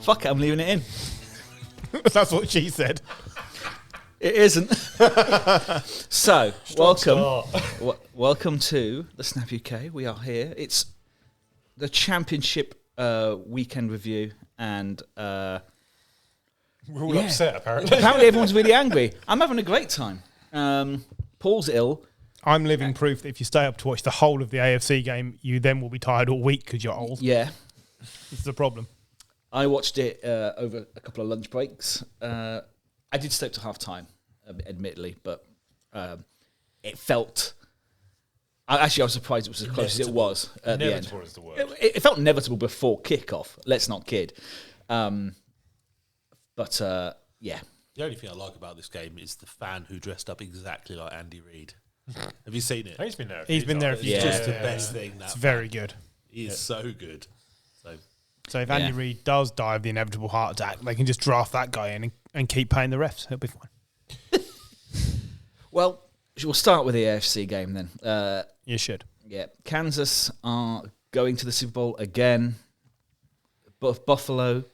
Fuck it, I'm leaving it in. That's what she said. It isn't. So, Start. welcome to the Snap UK. We are here. It's the championship weekend review, and We're all upset, apparently. apparently everyone's really angry. I'm having a great time. Paul's ill. I'm living proof that if you stay up to watch the whole of the AFC game, you then will be tired all week because you're old. Yeah. This is the problem. I watched it over a couple of lunch breaks. I did stay up to half time, admittedly, but it felt... I was surprised it was as close as it was at the end. Inevitable is the word. It felt inevitable before kickoff. Let's not kid. Yeah. The only thing I like about this game is the fan who dressed up exactly like Andy Reid. Have you seen it? He's been there. He's been there a It's few Yeah. times. just the best thing. That It's very good. He is so good. So if Andy Reid does die of the inevitable heart attack, they can just draft that guy in and keep paying the refs. It'll be fine. Well, we'll start with the AFC game then. You should. Yeah, Kansas are going to the Super Bowl again. Buffalo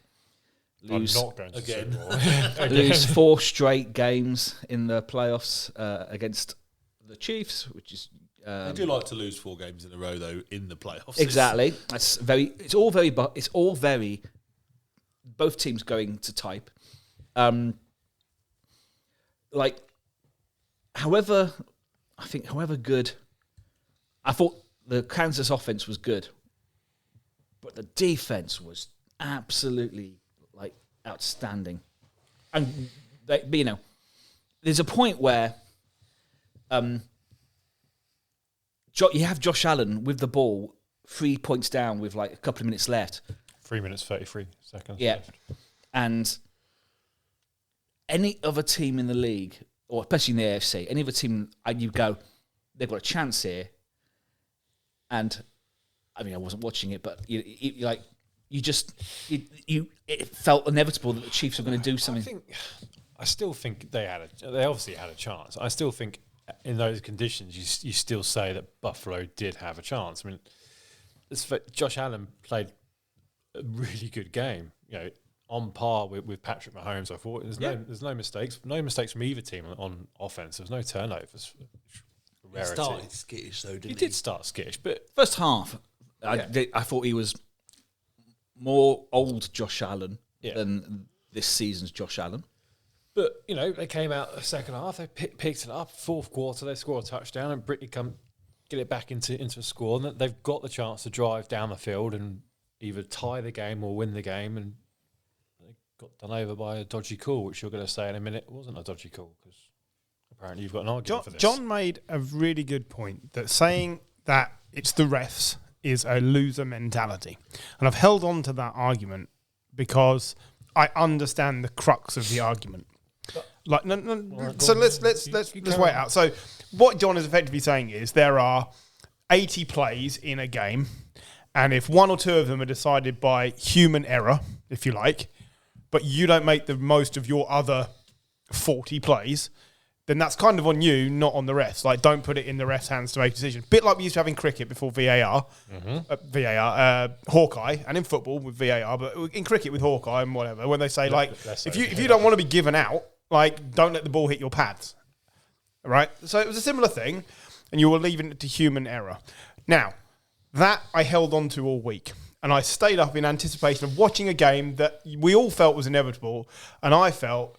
lose I'm not going to again. Super Bowl. lose 4 straight games in the playoffs against the Chiefs, which is I do like to lose 4 games in a row, though, in the playoffs. exactly. That's very. It's all very. Both teams going to type. However good. I thought the Kansas offense was good, but the defense was absolutely outstanding. And there's a point where you have Josh Allen with the ball 3 points down with a couple of minutes left. 3 minutes, 33 seconds Yeah. left. And any other team in the league, or especially in the AFC, any other team, you go, they've got a chance here. And I wasn't watching it, but it felt inevitable that the Chiefs were going to do something. I still think they obviously had a chance. I still think in those conditions, you still say that Buffalo did have a chance. I mean, Josh Allen played a really good game. On par with Patrick Mahomes. I thought there's no mistakes from either team on offense. There's no turnovers. He started skittish, though, didn't he? He did start skittish, but First half, I thought he was more old Josh Allen than this season's Josh Allen. But, they came out the second half, they picked it up. Fourth quarter, they score a touchdown, and Brittany get it back into a score. And they've got the chance to drive down the field and either tie the game or win the game. And they got done over by a dodgy call, which you're going to say in a minute wasn't a dodgy call, because apparently you've got an argument for this. John made a really good point that saying that it's the refs is a loser mentality. And I've held on to that argument because I understand the crux of the argument. So let's wait out. So what John is effectively saying is there are 80 plays in a game, and if 1 or 2 of them are decided by human error, if you like, but you don't make the most of your other 40 plays, then that's kind of on you, not on the refs. Don't put it in the refs' hands to make a decision. Bit like we used to have in cricket before VAR, Hawkeye, and in football with VAR, but in cricket with Hawkeye and whatever, when they say, if you don't want to be given out, don't let the ball hit your pads. Right? So it was a similar thing, and you were leaving it to human error. Now, that I held on to all week, and I stayed up in anticipation of watching a game that we all felt was inevitable, and I felt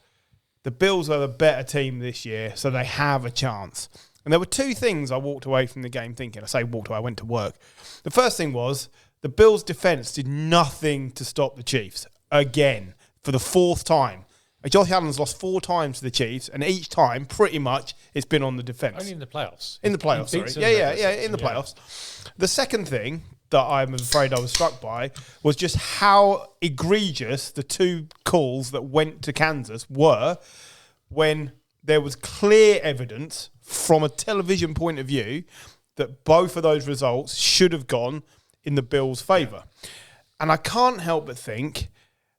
the Bills are the better team this year, so they have a chance. And there were 2 things I walked away from the game thinking. I say walked away, I went to work. The first thing was the Bills' defence did nothing to stop the Chiefs. Again, for the 4th time. Josh Allen's lost 4 times to the Chiefs, and each time, pretty much, it's been on the defence. Only in the playoffs. In the playoffs, sorry. Yeah, in the playoffs. The second thing that I'm afraid I was struck by was just how egregious the 2 calls that went to Kansas were when there was clear evidence from a television point of view that both of those results should have gone in the Bills' favour. And I can't help but think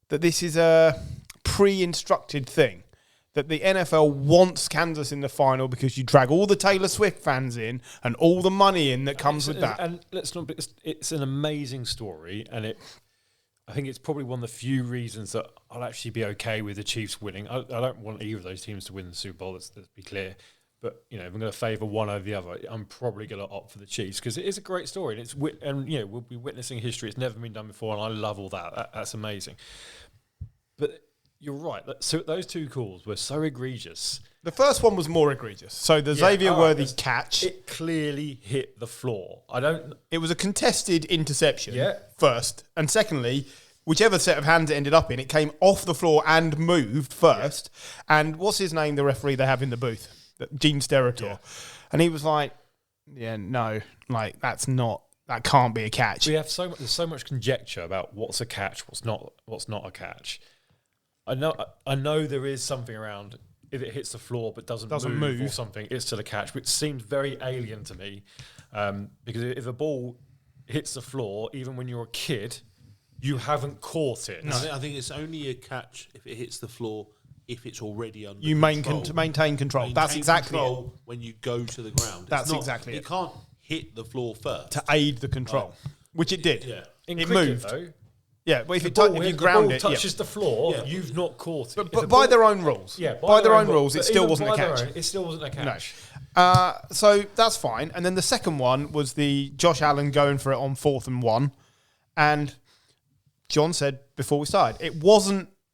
that this is a pre-instructed thing, that the NFL wants Kansas in the final because you drag all the Taylor Swift fans in and all the money in that comes with that. And let's not. It's an amazing story, and I think it's probably one of the few reasons that I'll actually be okay with the Chiefs winning. I don't want either of those teams to win the Super Bowl. Let's be clear. But if I'm going to favour one over the other, I'm probably going to opt for the Chiefs because it is a great story, and we'll be witnessing history. It's never been done before, and I love all that. That's amazing. But you're right. So those two calls were so egregious. The first one was more egregious. So the Xavier Worthy catch, it clearly hit the floor. it was a contested interception. Yeah. First, and secondly, whichever set of hands it ended up in, it came off the floor and moved first. Yeah. And what's his name? The referee they have in the booth, Gene Steratore, yeah. And he was like, "Yeah, no, like that can't be a catch." There's so much conjecture about what's a catch, what's not a catch. I know there is something around if it hits the floor but doesn't move or something, it's still a catch, which seems very alien to me. Because if a ball hits the floor, even when you're a kid, you haven't caught it. No. I think it's only a catch if it hits the floor if it's already under you control. Maintain control. That's exactly control when you go to the ground. Exactly it. You can't hit the floor first. To aid the control, which it did. Yeah. It moved. Though, yeah, but if you ground it, touches the floor, you've not caught it. But by their own rules, by their own rules, it still wasn't a catch. It still wasn't a catch. No. So that's fine. And then the second one was the Josh Allen going for it on 4th and 1, and John said before we started,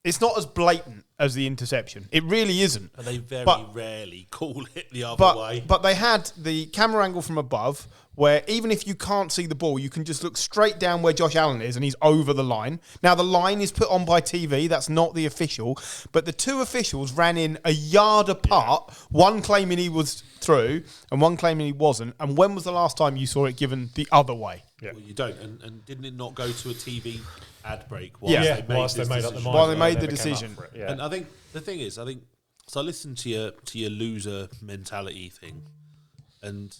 it's not as blatant as the interception. It really isn't. But they very rarely call it the other way. But they had the camera angle from above where even if you can't see the ball, you can just look straight down where Josh Allen is and he's over the line. Now, the line is put on by TV. That's not the official. But the two officials ran in a yard apart, one claiming he was through and one claiming he wasn't. And when was the last time you saw it given the other way? Yeah. Well, you don't. And didn't it not go to a TV ad break whilst they made up the mind? While they made the decision. Yeah. And I think the thing is, so I listened to your loser mentality thing, and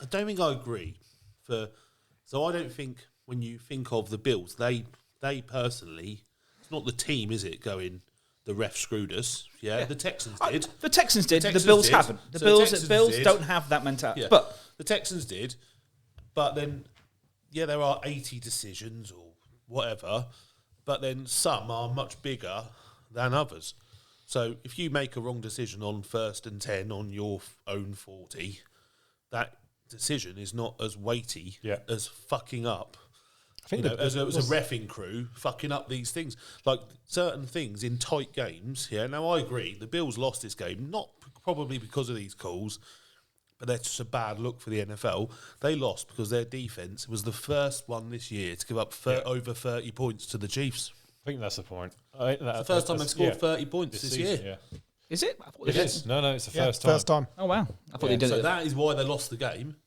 I don't think I agree. So I don't think when you think of the Bills, they personally, it's not the team, is it? Going, the ref screwed us. Yeah. The Texans did. The Texans did. The Bills haven't. The Bills don't have that mentality. Yeah. But the Texans did. But then, there are 80 decisions or whatever, but then some are much bigger than others. So if you make a wrong decision on 1st and 10 on your own 40, that decision is not as weighty as fucking up. I think as a reffing crew fucking up these things. Like certain things in tight games, Now, I agree, the Bills lost this game, not probably because of these calls, but that's just a bad look for the NFL. They lost because their defence was the first one this year to give up over 30 points to the Chiefs. I think that's the point. It's the first time they've scored 30 points this year. Yeah. Is it? It is. No, it's the first time. First time. Oh, wow. I thought they did it. So that is why they lost the game,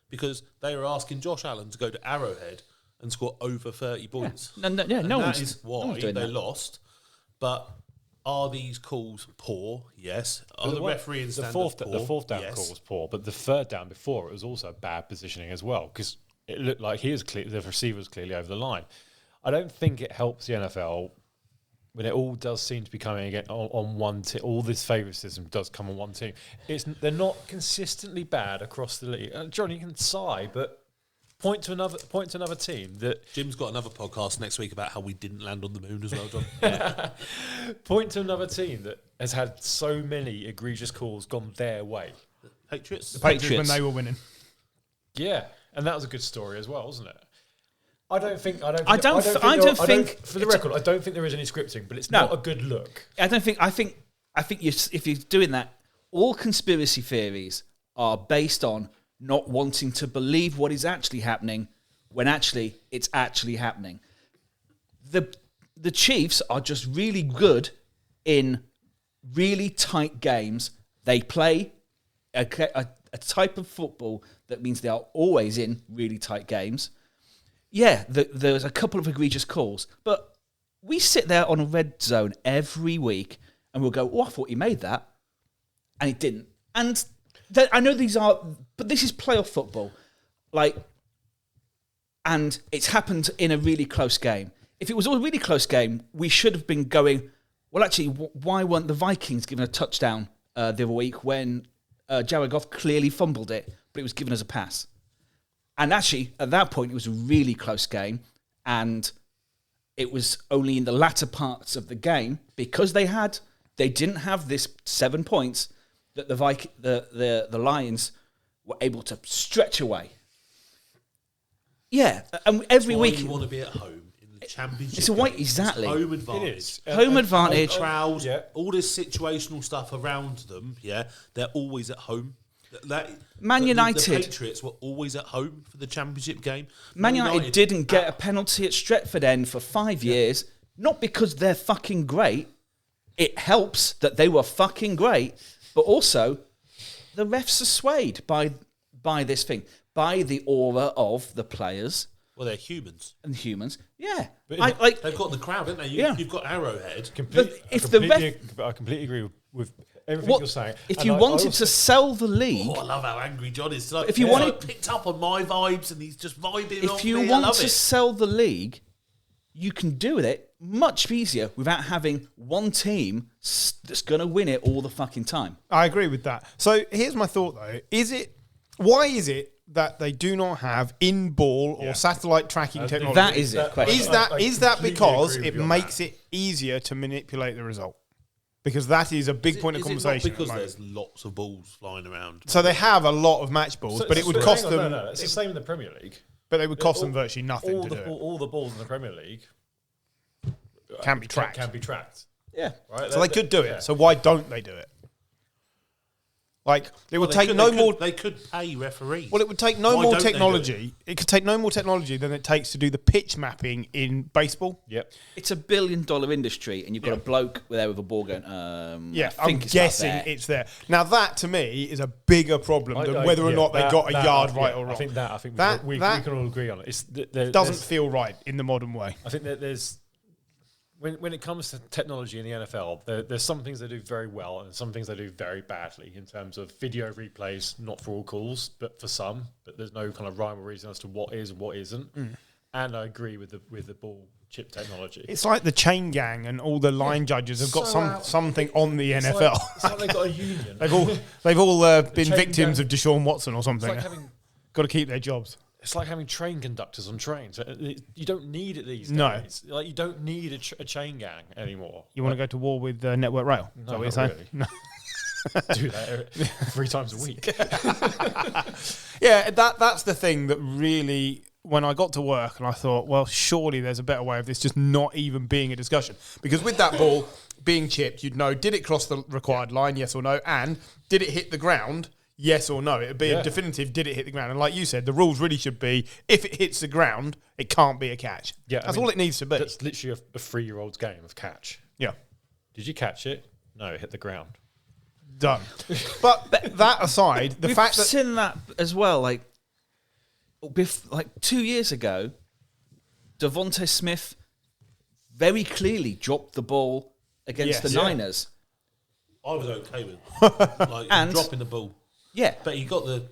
because they were asking Josh Allen to go to Arrowhead and score over 30 points. That is why they lost. But are these calls poor? Yes. Are the refereeing standards poor? The fourth down call was poor, but the third down before it was also bad positioning as well, because it looked like the receiver was clearly over the line. I don't think it helps the NFL when it all does seem to be coming again on one team. All this favouritism does come on one team. They're not consistently bad across the league. John, you can sigh, but point to another team that Jim's got another podcast next week about how we didn't land on the moon as well, John. Point to another team that has had so many egregious calls gone their way. Patriots. The Patriots when they were winning. Yeah, and that was a good story as well, wasn't it? For the record, I don't think there is any scripting, but it's not a good look. I think if you're doing that, all conspiracy theories are based on not wanting to believe what is actually happening when actually it's actually happening. The Chiefs are just really good in really tight games. They play a type of football that means they are always in really tight games. Yeah, there's a couple of egregious calls, but we sit there on a red zone every week and we'll go, I thought he made that, and he didn't. And I know but this is playoff football, and it's happened in a really close game. If it was a really close game, we should have been going, well, actually, why weren't the Vikings given a touchdown the other week when Jared Goff clearly fumbled it, but it was given as a pass? And actually, at that point, it was a really close game. And it was only in the latter parts of the game, because they didn't have this 7 points, that the Lions were able to stretch away. Yeah, and every week you want to be at home in the championship. It's a way, game. exactly. It's home advantage. It is. Home advantage. Crowds, all this situational stuff around them. Yeah, they're always at home. Man United, the Patriots were always at home for the championship game. Man United didn't get a penalty at Stretford End for 5 years, not because they're fucking great. It helps that they were fucking great, but also the refs are swayed by this thing, by the aura of the players. Well, they're humans. And humans, yeah. But they've got the crowd, haven't they? You've got Arrowhead. I completely agree with everything you're saying. If you wanted to sell the league... Oh, I love how angry John is tonight. If you wanted, picked up on my vibes and he's just vibing off If you want to sell the league, you can do it much easier without having one team that's going to win it all the fucking time. I agree with that. So here's my thought, though. Why is it that they do not have in-ball or satellite tracking technology? That is it. Is that because it makes it easier to manipulate the result? Because that is a big point of conversation. Because there's lots of balls flying around. So they have a lot of match balls, but it would cost them... No, it's the same in the Premier League. But it would cost them virtually nothing to do it. All the balls in the Premier League can be tracked. Yeah. Right? So they could do it. Yeah. So why don't they do it? Like, it would take more... They could pay referees. Well, it would take no more technology. It could take no more technology than it takes to do the pitch mapping in baseball. Yep. It's $1 billion industry, and you've got a bloke there with a ball going, I'm guessing it's there. Now, that, to me, is a bigger problem than whether or not they got a yard right or wrong. I think we can all agree on it. It doesn't feel right in the modern way. I think that there's... When it comes to technology in the NFL, there's some things they do very well and some things they do very badly in terms of video replays, not for all calls, but for some. But there's no kind of rhyme or reason as to what is and what isn't. And I agree with the ball chip technology. It's like the chain gang and all the line judges have got something on the NFL. It's like they've got a union. they've all been victims of Deshaun Watson or something. It's like got to keep their jobs. It's like having train conductors on trains. You don't need it these days. No. Like, you don't need a chain gang anymore. You want to go to war with Network Rail? Is that what you're saying? Really. No. Do that 3 times a week. Yeah, that's the thing that really... When I got to work and I thought, well, surely there's a better way of this just not even being a discussion. Because with that ball being chipped, you'd know, did it cross the required line, yes or no? And did it hit the ground? Yes or no. It would be a definitive, did it hit the ground? And like you said, the rules really should be, if it hits the ground, it can't be a catch. Yeah, that's all it needs to be. That's literally a 3-year-old's game of catch. Yeah. Did you catch it? No, it hit the ground. Done. But that aside, the fact that... We've seen that as well, like 2 years ago, Devontae Smith very clearly dropped the ball against the Niners. I was okay with it. And dropping the ball. Yeah, but he got the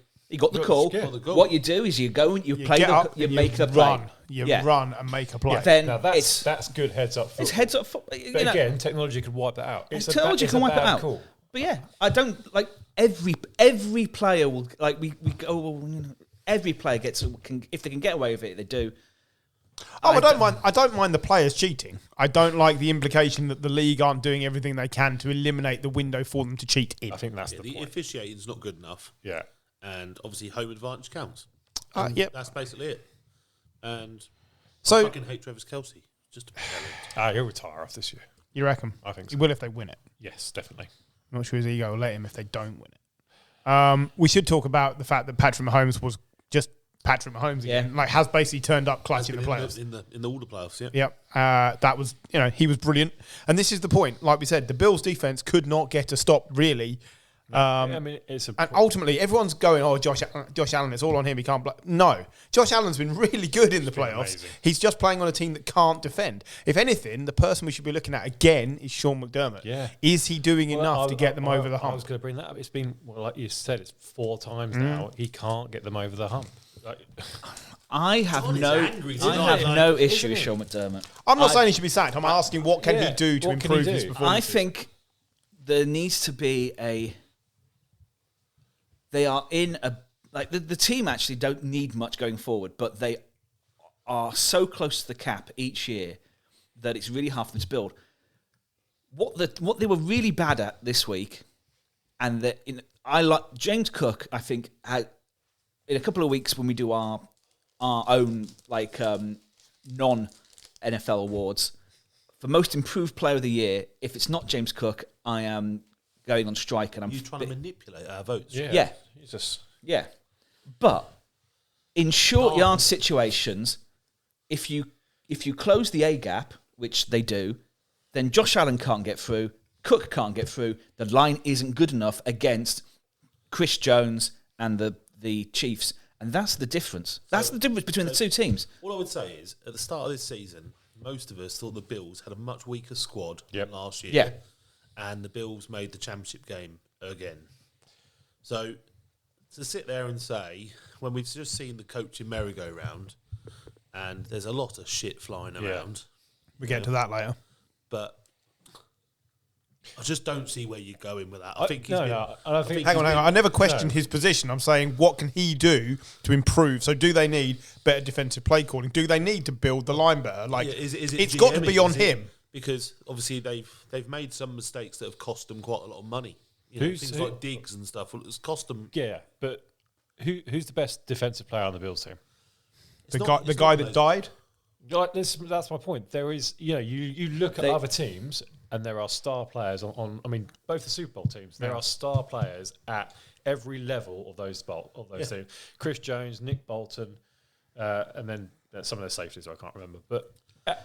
call. What you do is you go and you play you make the play. Run and make a play. Yeah. Then now that's good heads up football. It's heads up football. But again, technology could wipe that out. Technology can wipe it out. Call. But yeah, I don't like every player will like we go. Well, every player gets if they can get away with it, they do. Oh, I don't mind the players cheating. I don't like the implication that the league aren't doing everything they can to eliminate the window for them to cheat in. I think that's the point. Officiating's not good enough. Yeah, and obviously home advantage counts. That's basically it. And I fucking hate Travis Kelce. Just he'll retire off this year. You reckon? I think so. He will if they win it. Yes, definitely. I'm not sure his ego will let him if they don't win it. We should talk about the fact that Patrick Mahomes was just Patrick Mahomes again, has basically turned up clutch in the playoffs. In all the playoffs, yeah. Yep. That was, he was brilliant. And this is the point. Like we said, the Bills' defense could not get a stop, really. And ultimately, everyone's going, Josh Allen, it's all on him. He can't play. No. Josh Allen's been really good in the playoffs. Amazing. He's just playing on a team that can't defend. If anything, the person we should be looking at again is Sean McDermott. Yeah. Is he doing enough to get them over the hump? I was going to bring that up. It's been, like you said, it's 4 times now. He can't get them over the hump. I have no issue with Sean McDermott. I'm not saying he should be sacked. I'm asking what can he do to improve his performance. I think there needs to be they are in a... Like, the team actually don't need much going forward, but they are so close to the cap each year that it's really hard for them to build. What they were really bad at this week, and I like James Cook. I think in a couple of weeks when we do our own non NFL awards for most improved player of the year, if it's not James Cook, I am going on strike. And I'm trying to manipulate our votes. Yeah. Yeah. But in short yard situations, if you close the A gap, which they do, then Josh Allen can't get through, Cook can't get through, the line isn't good enough against Chris Jones and the Chiefs. And that's the difference. That's the difference between the two teams. All I would say is, at the start of this season, most of us thought the Bills had a much weaker squad than last year. Yeah. And the Bills made the championship game again. So to sit there and say, when we've just seen the coaching merry-go-round, and there's a lot of shit flying around. We get to that later. But I just don't see where you're going with that. Hang on. I never questioned his position. I'm saying, what can he do to improve? So do they need better defensive play calling? Do they need to build the line better? It's got to be on him. Because obviously they've made some mistakes that have cost them quite a lot of money. Things like Diggs and stuff. Well, it's cost them. Yeah, but who's the best defensive player on the Bills team? The guy that died? That's my point. There is, you look at other teams, and there are star players on. I mean, both the Super Bowl teams. There are star players at every level of those teams. Chris Jones, Nick Bolton, and then some of their safeties I can't remember. But look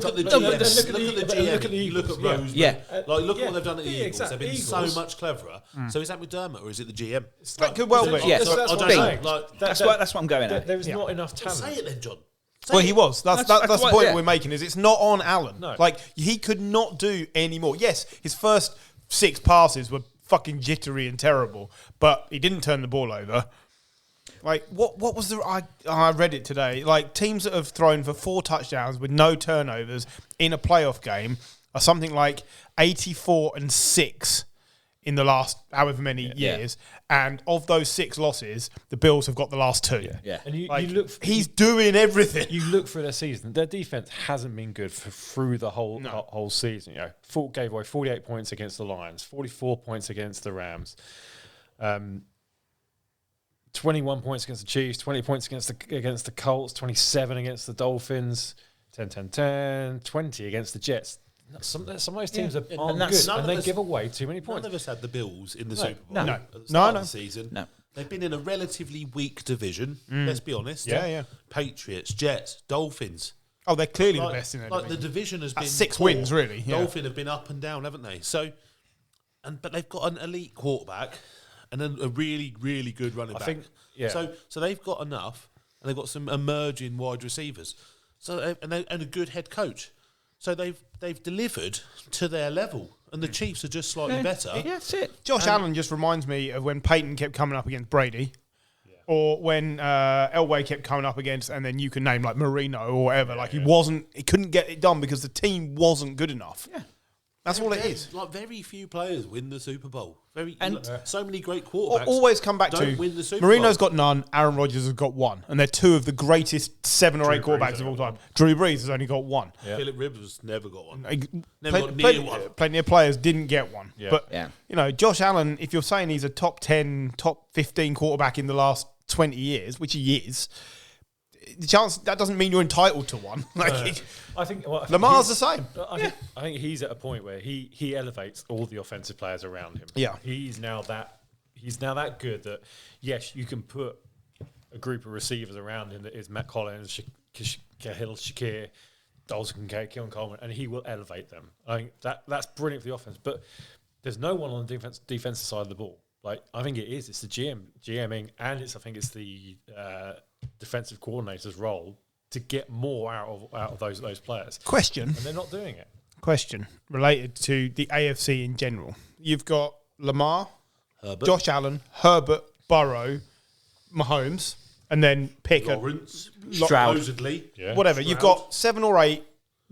at the GM. Look at Rose. Yeah. Look at what they've done at the Eagles. Exactly. They've been so much cleverer. So is that McDermott or is it the GM? That could well be. Yeah. That's what I'm going at. There is not enough talent. Say it then, John. He was. That's the point we're making. Is it's not on Allen. No. He could not do any more. Yes, his first 6 passes were fucking jittery and terrible, but he didn't turn the ball over. What was I read it today. Teams that have thrown for 4 touchdowns with no turnovers in a playoff game are something like 84-6 in the last however many years. And of those 6 losses, the Bills have got the last 2. Yeah. And you look. He's doing everything. You look for their season. Their defense hasn't been good through the whole season. Gave away 48 points against the Lions, 44 points against the Rams, 21 points against the Chiefs, 20 points against the Colts, 27 against the Dolphins, 10, 20 against the Jets. Some of those teams aren't good, and they give away too many points. None of us had the Bills in the Super Bowl No. at the start of the season. No. They've been in a relatively weak division, let's be honest. Yeah. Patriots, Jets, Dolphins. Oh, they're clearly the best in their division. The division has been 6 poor. wins, really. Yeah. Dolphins have been up and down, haven't they? So, but they've got an elite quarterback and then a really, really good running back. So they've got enough, and they've got some emerging wide receivers. So and a good head coach. So they've delivered to their level, and the Chiefs are just slightly better. Yeah, that's it. Josh Allen just reminds me of when Peyton kept coming up against Brady, or when Elway kept coming up against, and then you can name Marino or whatever. He couldn't get it done because the team wasn't good enough. Yeah. That's all it is. Very few players win the Super Bowl. So many great Or quarterbacks. always come back don't to win the Super Marino's Bowl. got none. Aaron Rodgers has got 1, and they're 2 of the greatest 7 or 8 quarterbacks of all time. Drew Brees has only got 1. Yeah. Philip Rivers never got one. Plenty of players didn't get 1. Yeah. But Josh Allen, if you're saying he's a top 10, top 15 quarterback in the last 20 years, which he is, the chance that doesn't mean you're entitled to 1. I think Lamar's the same. I think he's at a point where he elevates all the offensive players around him. Yeah. He's now that good that yes, you can put a group of receivers around him that is Matt Collins, Cahill, Shakir, Dalton Kincaid, Keon Coleman, and he will elevate them. I think that's brilliant for the offense. But there's no one on the defensive side of the ball. I think it's the GMing, and I think it's the defensive coordinator's role to get more out of those players. Question. And they're not doing it. Question related to the AFC in general. You've got Lamar, Herbert. Josh Allen, Herbert, Burrow, Mahomes, and then pick Lawrence, Stroud. supposedly. whatever. You've got 7 or 8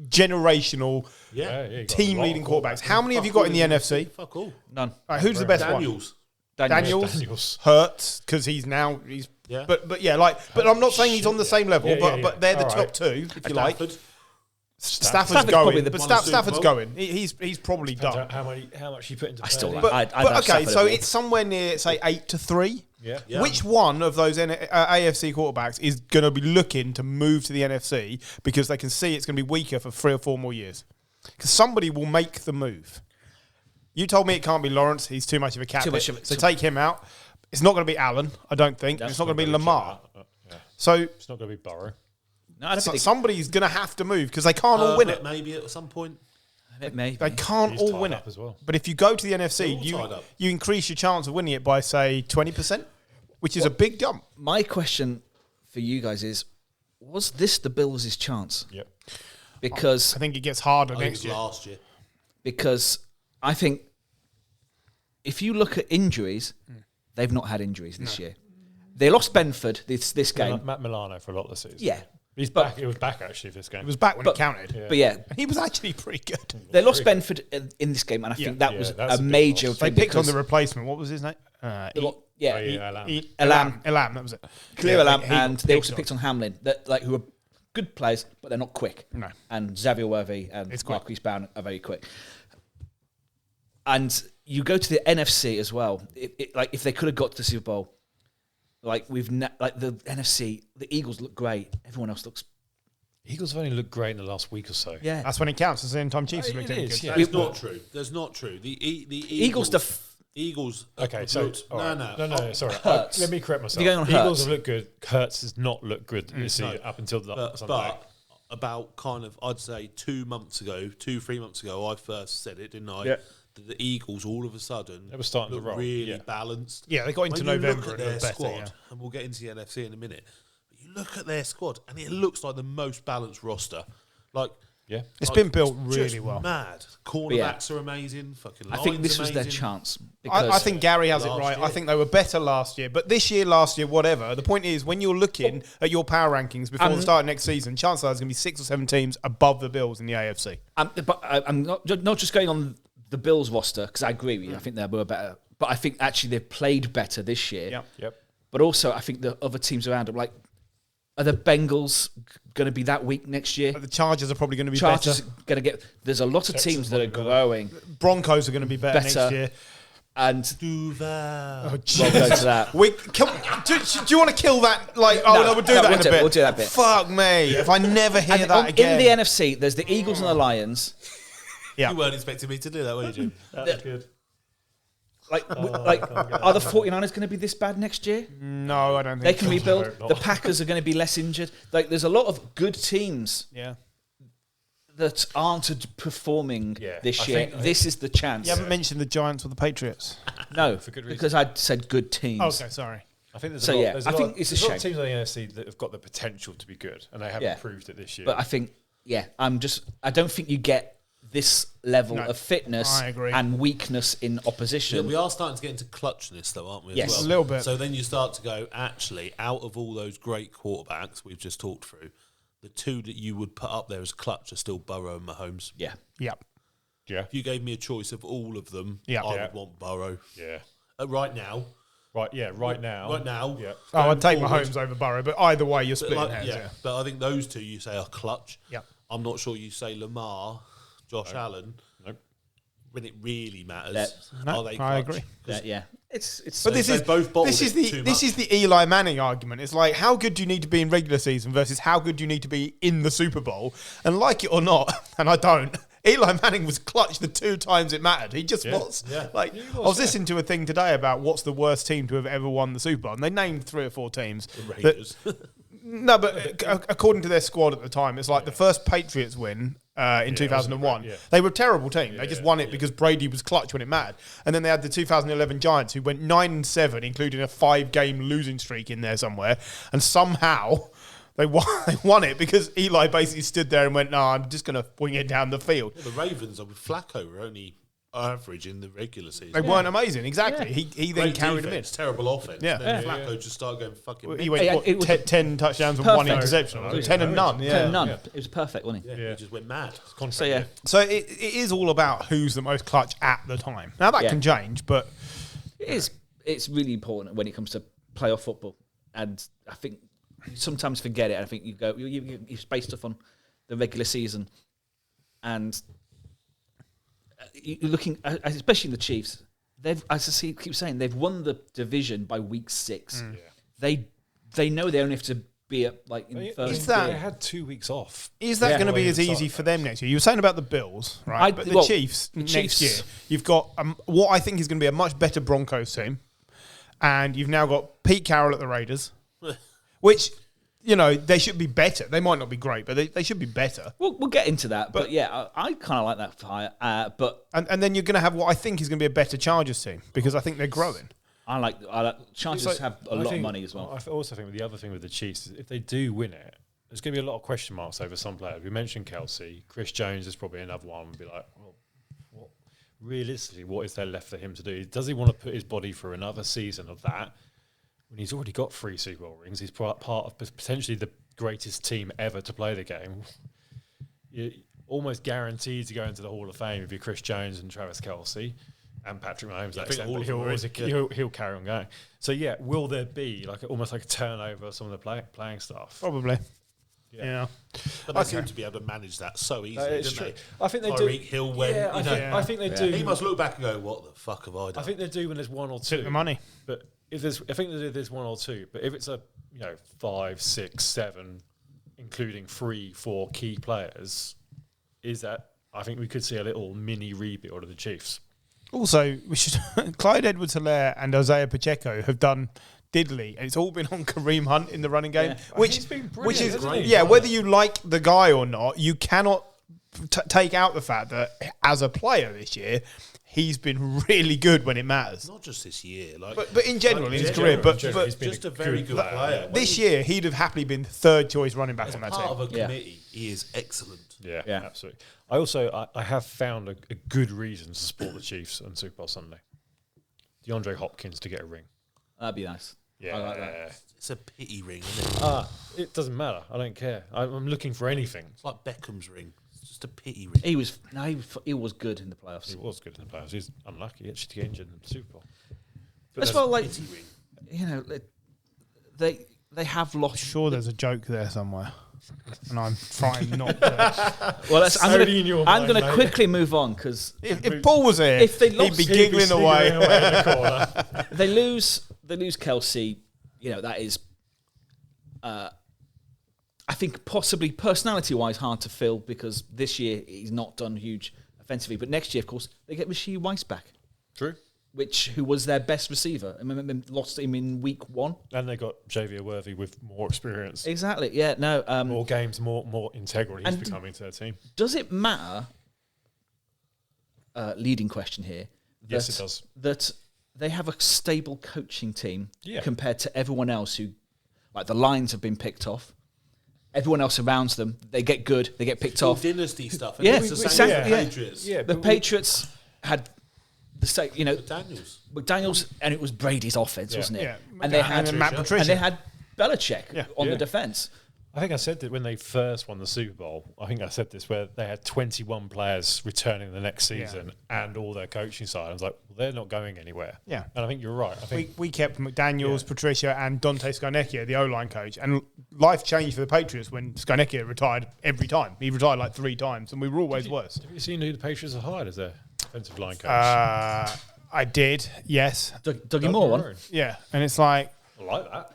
generational You got team-leading a lot of quarterbacks. How many have you got in the NFC? Fuck all. None. Right, who's the best one? Daniels. Daniels. Hurts, because he's Yeah. But yeah, but I'm not saying he's on the same level. But they're the All top right. two, if you like. Stafford. Stafford's probably going, the but one of the Stafford's Super going. He's probably Depends done. how much you put into I still Purdy. like. But I'd okay, have so Stafford it's somewhere near, say, 8-3. Yeah. Yeah. Which one of those AFC quarterbacks is going to be looking to move to the NFC because they can see it's going to be weaker for 3 or 4 more years? Because somebody will make the move. You told me it can't be Lawrence. He's too much of a cat. So take him out. It's not going to be Allen, I don't think. It's not going to be Lamar. So It's not going to be Burrow. No, I don't think somebody's going to have to move because they can't all win it. Maybe at some point. it may They be. can't He's all tied win up it. as well. But if you go to the They're NFC, all tied up. you increase your chance of winning it by, say, 20%, which is a big jump. My question for you guys is: was this the Bills' chance? Yep. Because I think it gets harder I think it next was year. last year. because I think if you look at injuries, they've not had injuries this year. They lost Benford this game. Matt Milano for a lot of the season. Yeah. He's But- back. It was back actually for this game. It was back when But- it counted. Yeah. But yeah, He was actually pretty good. they lost Benford in this game, and I Yeah. think that Yeah, was that's a a big major loss. They thing. picked on because the replacement. What was his name? yeah, Elam, that was it. Clear Yeah, Elam, he and they also on. picked on Hamlin, that who are good players, but they're not quick. No. And Xavier Worthy and It's quick. Marquise Brown are very quick. And you go to the NFC as well. Like if they could have got to the Super Bowl, like the NFC, the Eagles look great. Everyone else looks Eagles have only looked great in the last week or so. yeah. That's when it counts. It's the same time Chiefs It looked is, good. yeah. That's not true. That's not true. The Eagles. Eagles. Okay, so looked- all right. no. Sorry, Hurts. let me correct myself. You're going on Eagles Hurts. have looked good. Hurts has not looked good this season up until But Sunday. about kind of, I'd say 3 months ago, I first said it, didn't I? Yeah. That the Eagles all of a sudden They were starting to look roll, really yeah. balanced. Yeah, they got into When you November look at and their looked better, squad, yeah. and we'll get into the NFC in a minute. But you look at their squad, and it looks like the most balanced roster. Like Yeah, It's like, been built just really well. Mad cornerbacks are amazing. Fucking I think this was their amazing. chance. I Because think Gary has it Last right. I year. think they were better last year. But this year, last year, whatever. The point is, when you're looking at your power rankings before the start of next season, chances are there's going to be 6 or 7 teams above the Bills in the AFC. but I'm not just going on the Bills roster, because I agree with you. I think they were better. But I think actually they've played better this year. Yeah. yep. But also, I think the other teams around them, like, are the Bengals going to be that weak next year? But the Chargers are probably going to be Chargers better. going to get. There's a lot of Texans teams that are might be better. growing, Broncos are going to be better next Better. year. and Duval. Oh, we'll Jesus. go to that. Do you want to kill that? Like, oh, no, we'll do that in a bit. We'll do that bit. Fuck me. If I never hear And that again. in the NFC, there's the Eagles and the Lions. Yeah. You weren't expecting me to do that, were you, Jim? That was good. Are the 49ers going to be this bad next year? No, I don't They think can so. rebuild. hope not. The Packers are going to be less injured. Like, there's a lot of good teams Yeah. that aren't performing Yeah, this I year. think- This is the chance. You haven't mentioned the Giants or the Patriots. No, For good reason. because I said good teams. Okay, sorry. I think there's So, a lot, yeah, there's I a lot, think it's a there's lot of shame. teams in the NFC that have got the potential to be good, and they haven't Yeah. proved it this year. But I think, I don't think you get this level No, of fitness I agree. and weakness in opposition. Yeah, we are starting to get into clutchness, though, aren't we? as Yes. well? A little bit. So then you start to go, actually, out of all those great quarterbacks we've just talked through, the two that you would put up there as clutch are still Burrow and Mahomes. Yeah. Yep. yeah, If you gave me a choice of all of them, Yeah. I Yeah. would want Burrow. yeah, Right now. right, yeah, right now, Yeah. Oh, I'd take Going forward, Mahomes over Burrow, but either way, you're But, splitting like, hairs. yeah, Yeah. but I think those two you say are clutch. Yep. I'm not sure you say Lamar, Josh Allen, Nope. when it really matters. No, Are they I clutch? agree. 'Cause Yeah. It's But this They is both bottled this is it too the this much. is the Eli Manning argument. It's like, how good do you need to be in regular season versus how good do you need to be in the Super Bowl? And like it or not, and I don't, Eli Manning was clutch the 2 times it mattered. He just was. Yeah. Like, I was listening to a thing today about what's the worst team to have ever won the Super Bowl, and they named 3 or 4 teams. The that- Raiders. No, but according to their squad at the time, it's like the first Patriots win in 2001. yeah. They were a terrible team. They just won it because Brady was clutch when it mattered. And then they had the 2011 Giants who went 9-7, including a 5-game losing streak in there somewhere. And somehow they won it because Eli basically stood there and went, "No, I'm just going to wing it down the field." The Ravens with Flacco were only average in the regular season. They weren't amazing. Exactly. He then Great carried them in. defense, terrible offense. Yeah. Then Yeah. Flacco just started going fucking. He mental. went, Yeah, what, it was 10 touchdowns and 1 perfect. interception. Oh, 10 and none. Yeah. None. Yeah. It was perfect, wasn't he? Yeah, he just went mad. So, yeah. So it is all about who's the most clutch at the time. Now that Yeah. can change, but It is. It's really important when it comes to playoff football. and I think you sometimes forget it. I think you base stuff on the regular season, and you're looking, especially the Chiefs. They've, as I keep saying, they've won the division by week 6. They know they only have to be at in first. They had 2 weeks off. Is that going to be as easy for them next year? You were saying about the Bills, right? But the Chiefs next year, you've got what I think is going to be a much better Broncos team, and you've now got Pete Carroll at the Raiders, which, they should be better. They might not be great, but they should be better. We'll get into that, but yeah, I kind of like that fire. And then you're going to have what I think is going to be a better Chargers team, because I think they're growing. I like Chargers have a lot of money as well. I also think the other thing with the Chiefs is if they do win it, there's going to be a lot of question marks over some players. We mentioned Kelsey. Chris Jones is probably another one. We'll be like, well, realistically, what is there left for him to do? Does he want to put his body through another season of that when he's already got 3 Super Bowl rings? He's part of potentially the greatest team ever to play the game. You're almost guaranteed to go into the Hall of Fame if you're Chris Jones and Travis Kelsey. And Patrick Mahomes, he'll carry on going. So yeah, will there be almost like a turnover of some of the playing staff? Probably. Yeah. But they seem to be able to manage that so easily, don't they? I think they Tyreek do. Hill went. I think they do. He must look back and go, "What the fuck have I done?" I think they do when there's 1 or 2. Took the money. But I think there's 1 or 2. But if it's 5, 6, 7, including 3, 4 key players, I think we could see a little mini rebuild of the Chiefs. Also, we should Clyde Edwards-Helaire and Isaiah Pacheco have done diddly, and it's all been on Kareem Hunt in the running game, he's been brilliant, whether you like the guy or not, you cannot take out the fact that as a player this year, he's been really good when it matters. Not just this year, but in general in his career. But he's been just a very good player. This year, he'd have happily been third choice running back on that team. Part of a committee, he is excellent. Yeah, absolutely. I have found a good reason to support the Chiefs on Super Bowl Sunday. DeAndre Hopkins to get a ring. That'd be nice. Yeah, I like that. It's a pity ring, isn't it? It doesn't matter. I don't care. I'm looking for anything. It's like Beckham's ring. It's just a pity ring. He was good in the playoffs. He was good in the playoffs. He's unlucky actually to get injured in the Super Bowl. As well, they have lost. Sure, there's a joke there somewhere. And I'm trying not to. Well, I'm going to quickly move on, because if Paul was here, if they lost, he'd be giggling away. In the corner. They lose Kelsey. That is, I think possibly personality-wise hard to fill, because this year he's not done huge offensively. But next year, of course, they get Rashee Weiss back. True. Who was their best receiver. I remember they lost him in week 1. And they got Xavier Worthy with more experience. Exactly, yeah. No, more games, more integral he's becoming to their team. Does it matter, leading question here, yes, it does, that they have a stable coaching team compared to everyone else who, the Lions have been picked off. Everyone else around them, they get good, they get picked off. Dynasty stuff. Yeah, it's the same with the Patriots. Yeah, the Patriots had the same, McDaniels, and it was Brady's offense, wasn't it? Yeah. And they had Matt Patricia, and they had Belichick on the defense. I think I said that when they first won the Super Bowl. I think I said this, where they had 21 players returning the next season and all their coaching side. I was like, well, they're not going anywhere. Yeah, and I think you're right. I think we kept McDaniels, Patricia, and Dante Scarnecchia, the O-line coach, and life changed for the Patriots when Scarnecchia retired every time. He retired 3 times, and we were always worse. Have you seen who the Patriots have hired as their offensive line coach? I did, yes. Dougie Moore one. Yeah, and it's like, I like that.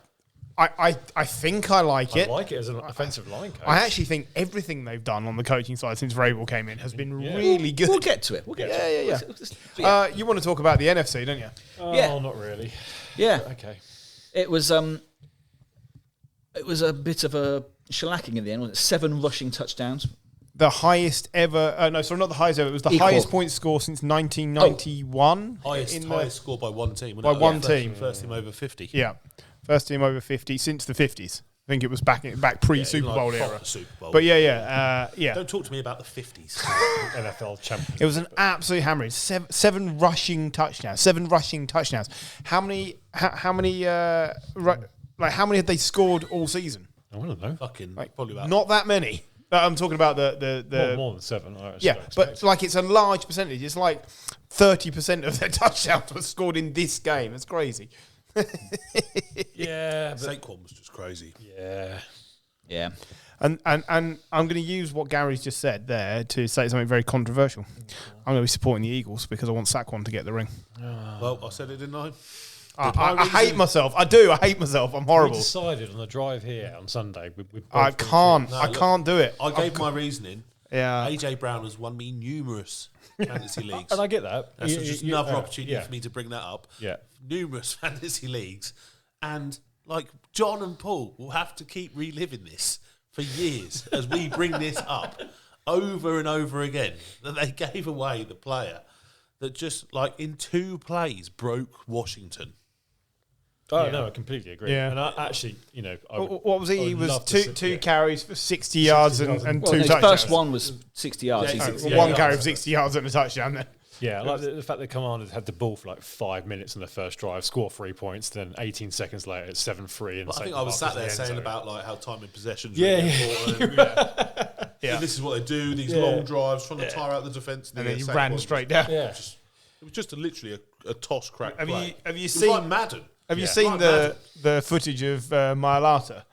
I think I like it. I like it as an offensive line coach. I actually think everything they've done on the coaching side since Vrabel came in has been really good. We'll get to it. Yeah. You want to talk about the NFC, don't you? Oh, not really. Yeah. Okay. It was a bit of a shellacking in the end, wasn't it? 7 rushing touchdowns. The highest ever. Not the highest ever. It was the highest point score since 1991. Highest score by one team. By one team. First team over 50. Yeah. First team over 50 since the 50s. I think it was back pre-Super Bowl era. Super Bowl. But yeah. Don't talk to me about the 50s. NFL champion. It was an absolute hammering. 7 rushing touchdowns. 7 rushing touchdowns. How many how many had they scored all season? I don't know. Probably about not that many. I'm talking about the more than 7. But it's a large percentage. It's 30% of their touchdowns were scored in this game. It's crazy. Yeah, but Saquon was just crazy. yeah. Yeah. And I'm going to use what Gary's just said there to say something very controversial. I'm going to be supporting the Eagles because I want Saquon to get the ring. Well, I said it, didn't I? I hate myself. I do. I hate myself. I'm We horrible. decided on the drive here on Sunday. I can't. No, I look, can't do it. I gave my reasoning. Yeah. AJ Brown has won me numerous fantasy leagues. And I get that. That's just another opportunity yeah. for me to bring that up. Yeah. Numerous fantasy leagues. And like John and Paul will have to keep reliving this for years as we bring this up over and over again. That they gave away the player that just like in 2 plays broke Washington. Oh, no, I completely agree. Yeah. And I actually, What was he? He was love to two see- carries for 60 yards and Well, 2 his touchdowns. first one was 60 yards. Yeah, He's- yeah, One yeah. carry for 60 yards and a touchdown then. Yeah, I like the fact that Commanders had the ball for like 5 minutes in the first drive, score 3 points, then 18 seconds later it's 7-3. And But I think I was sat there saying about like how time in possession. Yeah, important. Yeah. This is what they do. These long drives, trying to tire out the defense, And then he ran straight down. Yeah. It was just literally a toss crack. Have play. you- have you It was seen- like Madden? Have you Yeah. seen Like the footage of Mailata,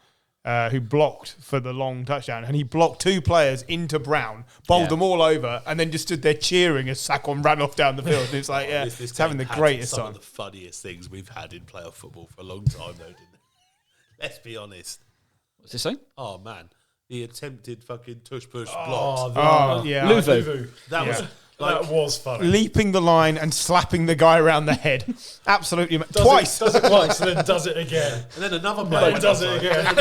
who blocked for the long touchdown? And he blocked 2 players into Brown, bowled Yeah. them all over, and then just stood there cheering as Saquon ran off down the field. And it's like, yeah, This it's having the game had greatest some time. of the funniest things we've had in playoff football for a long time, though, didn't it? Let's be honest. What's this saying? Oh man, the attempted fucking tush push Oh, blocks. Oh, yeah. Luvu. That was yeah. like that was funny. Leaping the line and slapping the guy around the head. Absolutely. Twice. Does it twice and then does it again. and then another play. it does it again.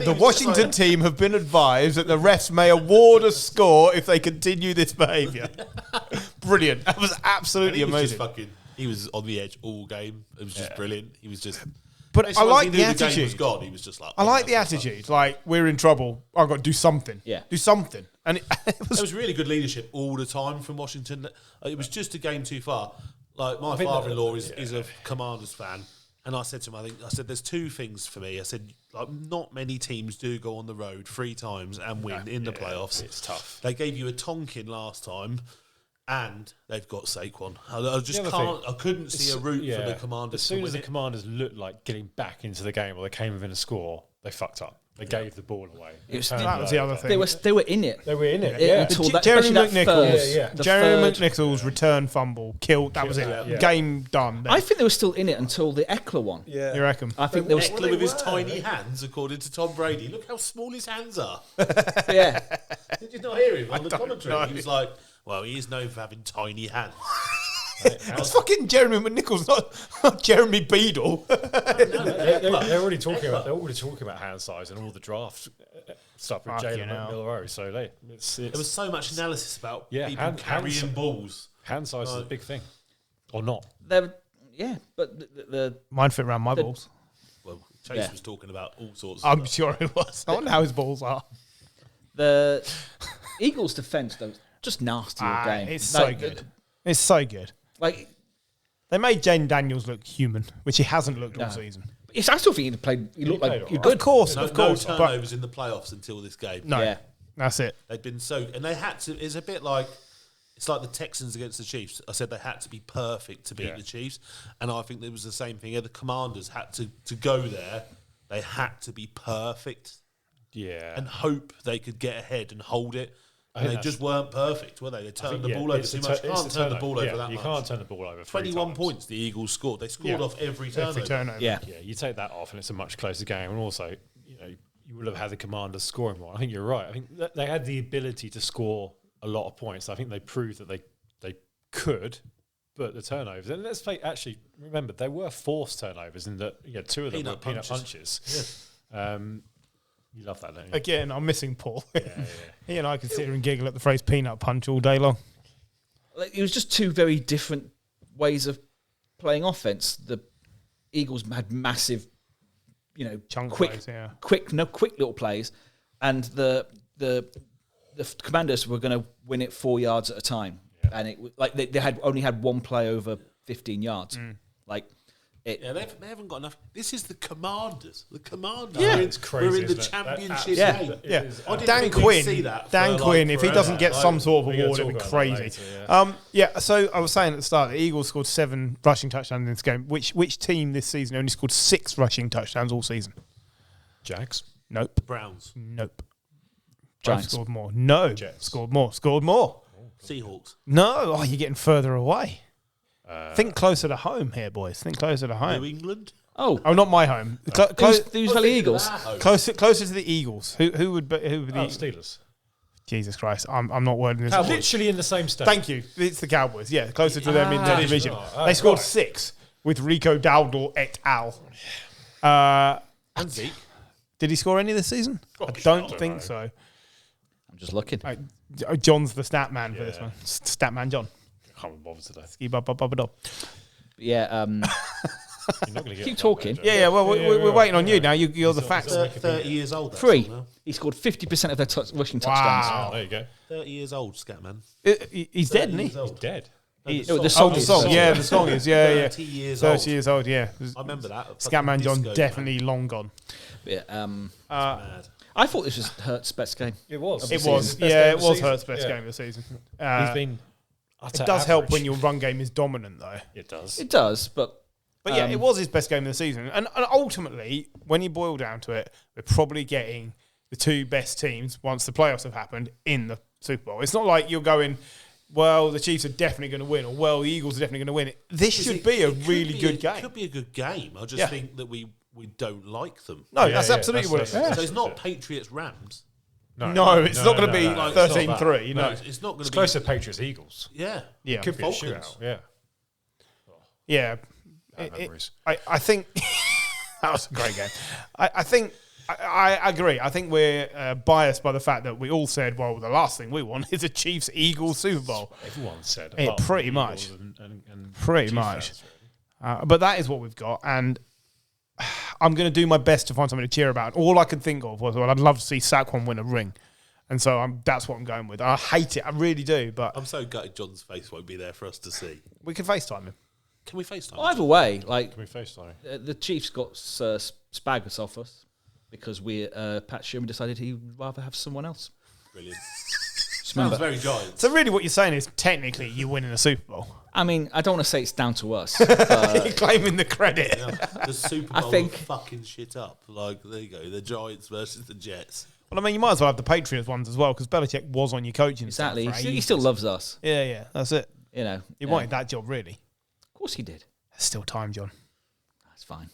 The Washington team have been advised that the refs may award a score if they continue this behaviour. Brilliant. That was absolutely amazing. He was on the edge all game. It was just brilliant. He was just. But I Once like he the knew game was attitude. gone. He was just like. I oh, like the that's fun. attitude. Like, we're in trouble. I've got to do something. Yeah. Do something. And it There was really good leadership all the time from Washington. It was just a game too far. Like my think father-in-law is a Commanders fan, and I said to him, I said, there's 2 things for me. I said, like, not many teams do go on the road 3 times and win in the playoffs. It's tough. They gave you a Tonkin last time, and they've got Saquon. I just The other can't. thing- I couldn't see a route for the Commanders. As soon to as the win it. Commanders looked like getting back into the game or they came within a score, they fucked up. They gave the ball away. that was the other thing. They were in it. They were in it. Yeah, Yeah. until that, Jeremy especially that McNichols. first, Yeah. the Jeremy third. McNichols return fumble killed. That was it. Yeah. Game done. Then. I think they were still in it until the Eckler one. Yeah. You reckon? I think there was Eckler with his tiny hands, according to Tom Brady. Look how small his hands are. yeah. Did you not hear him on the don't commentary? know. He was like, "Well, he is known for having tiny hands." That's fucking Jeremy McNichols, not Jeremy Beadle. They're already talking about hand size and all the draft stuff with Fucking Jalen hell. McMilrow. So There was so much analysis about Yeah, people hand carrying balls. hand size is a big thing, or not. Yeah, but the Mine fit around my balls. Well, Chase Yeah. was talking about all sorts. I'm of stuff. sure it was. I wonder how his balls are. the Eagles' defense though just nasty all game. It's so good. It's so good. Like They made Jane Daniels look human, which he hasn't looked all No. season. I still think he played. He looked played like all you're right. good. Of course, No, of course. no but turnovers in the playoffs until this game. no, Yeah. that's it. They'd been so, and they had to. It's a bit like it's like the Texans against the Chiefs. I said they had to be perfect to beat Yeah. the Chiefs, and I think it was the same thing. The Commanders had to go there. They had to be perfect Yeah. and hope they could get ahead and hold it. I And think they just weren't perfect, were they? They turned the Yeah, ball over it's too the much. tu- You it's can't the turn the turnover. ball over Yeah, that you much. can't turn the ball over. 21 times. points the Eagles scored. They scored Yeah. off every turnover. Every turnover. Yeah. Yeah, you take that off, and it's a much closer game. And also, you would have had the Commanders scoring more. I think you're right. I think that they had the ability to score a lot of points. I think they proved that they could, but the turnovers. And let's actually remember they were forced turnovers in that 2 of them were Peanut peanut punches. You love that, don't you? Again, I'm missing Paul. Yeah. He and I could sit here and giggle at the phrase peanut punch all day long. Like, it was just 2 very different ways of playing offense. The Eagles had massive, Chunk quick, plays, yeah. quick little plays, and the Commanders were going to win it 4 yards at a time, and it like they had only had one play over 15 yards. Like Yeah, they haven't got enough. This is the Commanders. The Commanders. Yeah. It's crazy, We're in the isn't it? championship Yeah. game. Yeah, I didn't Dan think we'd Quinn. see that Dan for, Quinn. like, If he forever. doesn't get some sort of we're gonna award, talk it'd be about that crazy. later, Yeah. So I was saying at the start, the Eagles scored 7 rushing touchdowns in this game. Which team this season only scored 6 rushing touchdowns all season? Jags. Nope. Browns, Nope. Giants. Scored more. No. Jets. Scored more. Scored more. Seahawks, No. Oh, you're getting further away. Think closer to home here, boys. Think closer to New home. England. Oh, Oh, not my home. Who's Valley Eagles? Closer to the Eagles. Who would be the Steelers. Jesus Christ? I'm not wording this. Literally in the same state. Thank you. It's the Cowboys. Yeah, closer to them in the division. Oh, They scored right. 6 with Rico Dowdle et al. And Zeke. Did he score any this season? I don't think so. I'm just looking. John's the stat man for this Yeah. one. Stat man John. Can't be bothered today. Ski-ba-ba-ba-ba-da. Yeah, You're not going to get keep talking. Yeah. Well, we're waiting on you now. You're the facts. 30 years old. that's 3. all now. He scored 50% of their rushing touchdowns. Wow. Oh, there you go. 30 years old, Scatman. He's dead, isn't he? Years old. Dead. No, the Oh, song the is. song. Yeah, the song is. Yeah. 30 years 30 old. years old, yeah. I remember that. Scatman John Disco, definitely long gone. Yeah, Mad. I thought this was Hurt's best game. It was. It was. Yeah, it was Hurt's best game of the season. He's been. It does help when your run game is dominant, though. It does. It does, but But it was his best game of the season. And ultimately, when you boil down to it, we're probably getting the 2 best teams, once the playoffs have happened, in the Super Bowl. It's not like you're going, well, the Chiefs are definitely going to win, or, well, the Eagles are definitely going to win. This should be a really good game. It could be a good game. I just think that we don't like them. No, that's absolutely what it is. So it's not Patriots Rams. No, it's not going to be no, 13-3. No. It's not going It's to be. close to Patriots Eagles. Yeah. Yeah. Could be a Falcons. shootout. Yeah. Yeah. Memories. I think that was a great game. I think I agree. I think we're biased by the fact that we all said, well, the last thing we want is a Chiefs-Eagles Super Bowl. Everyone said. Yeah, apart from pretty the much. Eagles and Pretty Chiefs much. fans, really. But that is what we've got, and I'm going to do my best to find something to cheer about. All I could think of was, well, I'd love to see Saquon win a ring, and so that's what I'm going with. I hate it, I really do, but I'm so gutted John's face won't be there for us to see. we can FaceTime him. Can we FaceTime? either way, like Can we FaceTime? the Chiefs got Spagus off us because Pat Sherman decided he would rather have someone else. Brilliant. Just Sounds remember, very Giants. So really what you're saying is technically you're winning a Super Bowl. I mean, I don't want to say it's down to us. You're claiming the credit. The Super I Bowl think- fucking shit up. Like, there you go. The Giants versus the Jets. Well, I mean, you might as well have the Patriots ones as well, because Belichick was on your coaching staff Exactly. for He ages. still loves us. Yeah, that's it. You know. He yeah. wanted that job, really. Of course he did. There's still time, John. That's fine.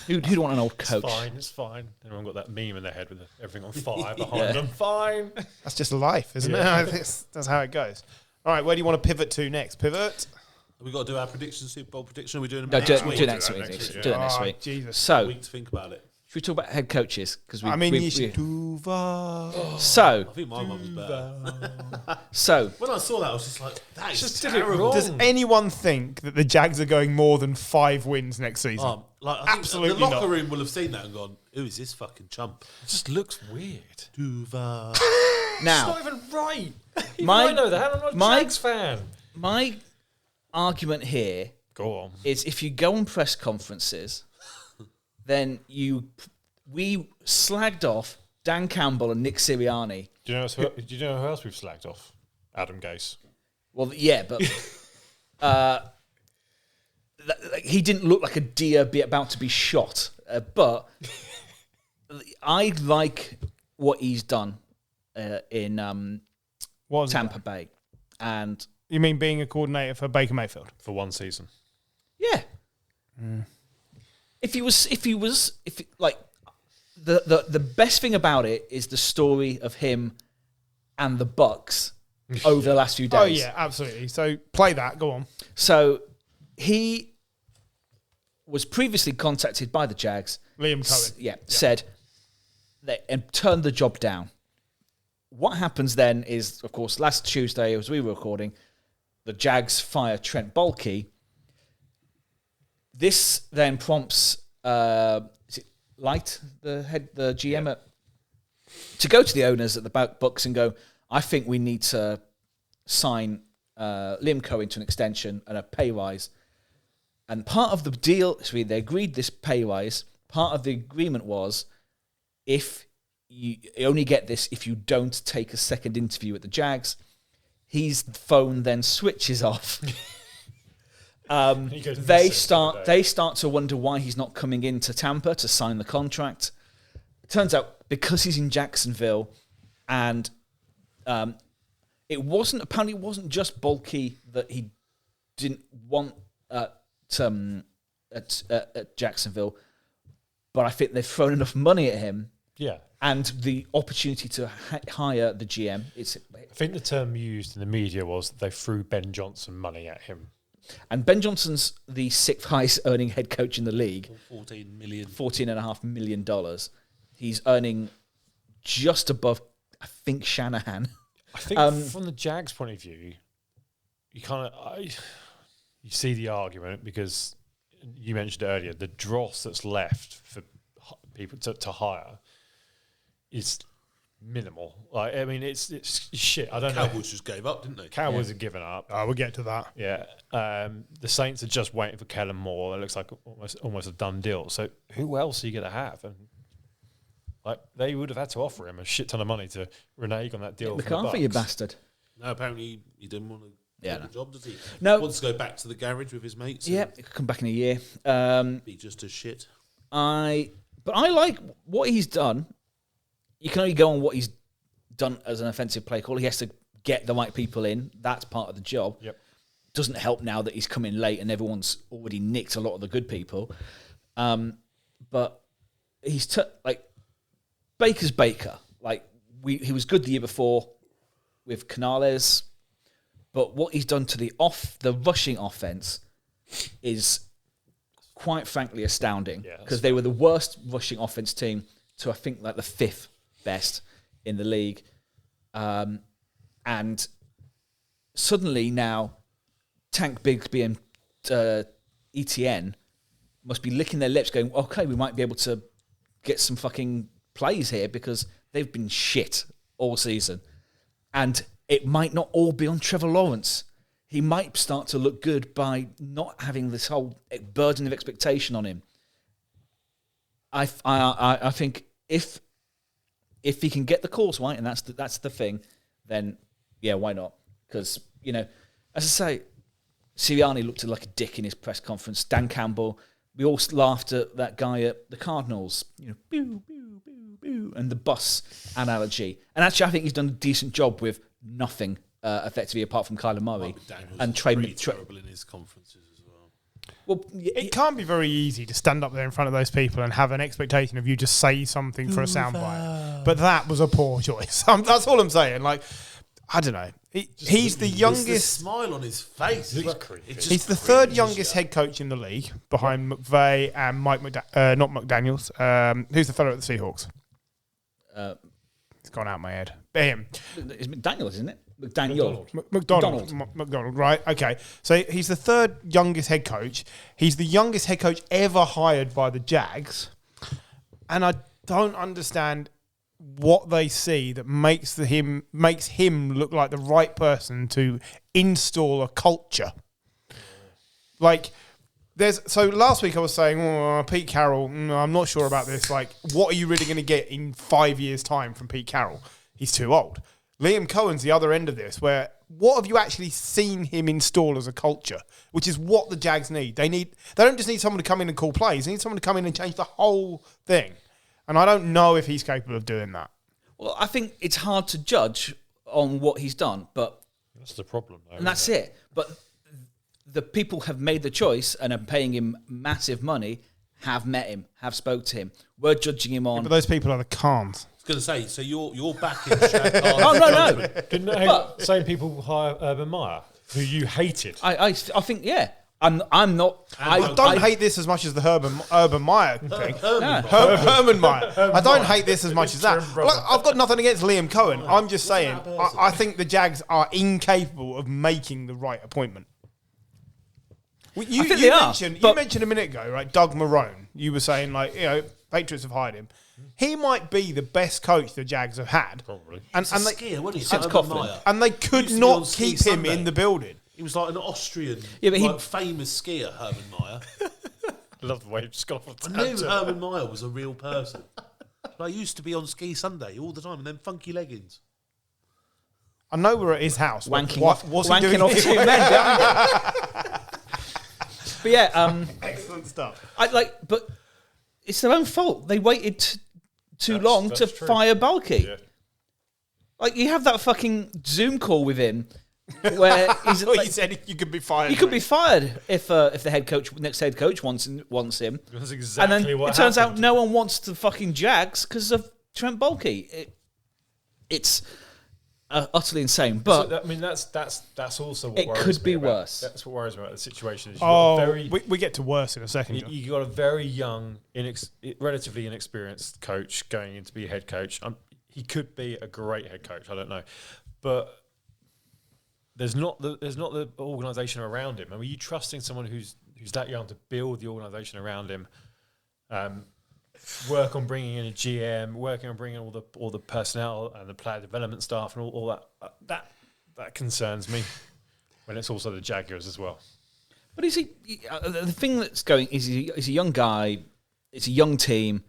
Who'd want an old coach? It's fine. Everyone got that meme in their head with everything on fire behind them. Fine. That's just life, isn't it? That's how it goes. All right, where do you want to pivot to next? Pivot? Have we got to do our prediction, Super Bowl prediction? Are we doing it No, next do week? it next week. next week, Do it next Oh, week. Jesus. So, Week to think about it. should we talk about head coaches? Because I mean, you should do that. So, I think my mum was better. so When I saw that, I was just like, that is Just did it terrible. wrong. Does anyone think that the Jags are going more than 5 wins next season? Like, I think Absolutely the locker not. room will have seen that and gone, who is this fucking chump? It just looks weird. Duva. It's now not even right. Even My- I know that. I'm not a my- Jags fan. my argument here Go on. is if you go on press conferences, then we slagged off Dan Campbell and Nick Sirianni. Do you know who else we've slagged off? Adam Gase. Well, yeah, but he didn't look like a deer about to be shot. But I like what he's done in What was it? Tampa Bay, and You mean being a coordinator for Baker Mayfield? For one season. yeah, if like the best thing about it is the story of him and the Bucks over the last few days. Oh, yeah, absolutely. So play that. Go on. So he was previously contacted by the Jags. Liam Cohen. Said and turned the job down. What happens then is, of course, last Tuesday, as we were recording, the Jags fire Trent Baalke. This then prompts is it Light, the GM, to go to the owners at the Bucks and go, I think we need to sign Liam Cohen to an extension and a pay rise. And part of the deal, so they agreed this pay rise. Part of the agreement was if you only get this if you don't take a second interview at the Jags. His phone then switches off. They start to wonder why he's not coming into Tampa to sign the contract. It turns out because he's in Jacksonville, and it wasn't just bulky that he didn't want at Jacksonville, but I think they've thrown enough money at him. Yeah. And the opportunity to hire the GM. I think the term used in the media was they threw Ben Johnson money at him. And Ben Johnson's the 6th highest earning head coach in the league. $14.5 million. He's earning just above, I think, Shanahan. I think from the Jags' point of view, you you see the argument because you mentioned earlier the dross that's left for people to hire is minimal. Like, I mean, it's shit. I don't know. Cowboys just gave up, didn't they? Cowboys have given up. We'll get to that. Yeah. The Saints are just waiting for Kellen Moore. It looks like almost a done deal. So who else are you going to have? And like they would have had to offer him a shit ton of money to renege on that deal. Look after you, bastard. No, apparently he didn't want to get the job, does he? No. He wants to go back to the garage with his mates. Yeah, he could come back in a year. Be just as shit. But I like what he's done. You can only go on what he's done as an offensive play call. He has to get the right people in. That's part of the job. Yep. Doesn't help now that he's come in late and everyone's already nicked a lot of the good people. But he's like Baker's Baker. Like he was good the year before with Canales, but what he's done to the rushing offense is quite frankly astounding because they were the worst rushing offense team to I think like the 5th best in the league, and suddenly now Tank Bigsby and ETN must be licking their lips going, okay, we might be able to get some fucking plays here because they've been shit all season. And it might not all be on Trevor Lawrence. He might start to look good by not having this whole burden of expectation on him. I think if he can get the calls right, and that's the thing, then yeah, why not? Because, you know, as I say, Sirianni looked like a dick in his press conference. Dan Campbell, we all laughed at that guy at the Cardinals, you know, boo, boo, boo, boo, and the bus analogy. And actually, I think he's done a decent job with nothing effectively apart from Kyler Murray and Trey. Terrible in his conferences as well. Well, it can't be very easy to stand up there in front of those people and have an expectation of you just say something for a soundbite. But that was a poor choice. That's all I'm saying. Like, I don't know. He's the youngest. The smile on his face. He's the third youngest head coach in the league behind McVay and not McDaniels. Who's the fellow at the Seahawks? It's gone out of my head. Him. It's McDaniels, isn't it? McDonald, right? Okay. So he's the third youngest head coach. He's the youngest head coach ever hired by the Jags. And I don't understand what they see that makes him look like the right person to install a culture. Like, so last week I was saying, Pete Carroll, I'm not sure about this. Like, what are you really going to get in 5 years' time from Pete Carroll? He's too old. Liam Cohen's the other end of this, where what have you actually seen him install as a culture, which is what the Jags need. They don't just need someone to come in and call plays. They need someone to come in and change the whole thing. And I don't know if he's capable of doing that. Well, I think it's hard to judge on what he's done, but that's the problem, though, and that's it. But the people have made the choice and are paying him massive money, have met him, have spoke to him. We're judging him on. Yeah, but those people are the cons. I was going to say, so you're backing Shaq. Oh, no. Didn't same people hire Urban Meyer, who you hated? I think, yeah. I'm not. I don't hate this as much as the Urban Meyer thing. Herman Meyer. I don't hate this as much as that. Look, I've got nothing against Liam Cohen. I'm just saying, I think the Jags are incapable of making the right appointment. You mentioned a minute ago, right? Doug Marrone. You were saying, like, you know, Patriots have hired him. He might be the best coach the Jags have had. Probably. And they could not keep him in the building. He was like an Austrian, Yeah, but like famous skier, Hermann Maier. I love the way you've just gone off I knew Hermann Maier was a real person. But I used to be on Ski Sunday all the time, and then funky leggings. I know we're at his house. Wanking What's he doing? off two men behind him. But yeah, Excellent stuff. but it's their own fault. They waited too long to that's true. fire Balky. Yeah. Like, you have that fucking Zoom call with him where he's Well, like, you said you could be fired. he could be fired if the next head coach wants him. That's And exactly then what it turns out happened. no one wants the fucking Jags because of Trent Baalke. It's utterly insane. But So, I mean, that's also what It worries could me be about- worse. That's what worries me about the situation. Is you've got a very, we get to worse in a second. John. you got a very young, relatively inexperienced coach going in to be a head coach. He could be a great head coach. I don't know, but there's not the organisation around him. I mean, you trusting someone who's that young to build the organisation around him, work on bringing in a GM, working on bringing all the personnel and the player development staff and all that. That concerns me. When it's also the Jaguars as well. But is he? The thing that's going is he's a young guy. It's a young team.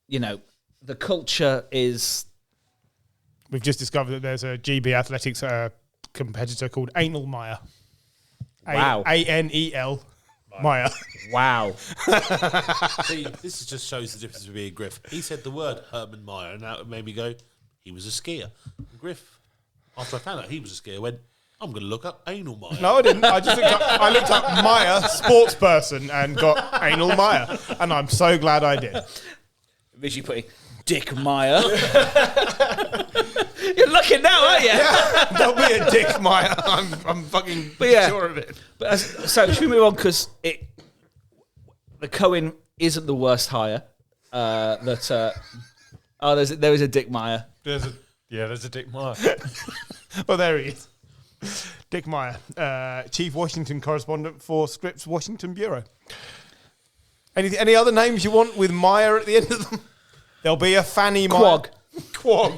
You know, the culture is. We've just discovered that there's a GB Athletics competitor called Anal Meyer. Wow. Anel Meyer. Wow. See, this just shows the difference between Griff. He said the word Hermann Maier, and that made me go, he was a skier. And Griff, after I found out he was a skier, went, I'm going to look up Anal Maier. No, I didn't. I looked up Meyer, sports person, and got Anal Meyer. And I'm so glad I did. Visually putting Dick Meyer. You're looking now, aren't you? Yeah, there'll be a Dick Meyer. I'm fucking sure of it. But so should we move on? Because the Cohen isn't the worst hire. There is a Dick Meyer. There's a Dick Meyer. Well, there he is. Dick Meyer, Chief Washington Correspondent for Scripps Washington Bureau. Any other names you want with Meyer at the end of them? There'll be a Fanny Meyer. Quag.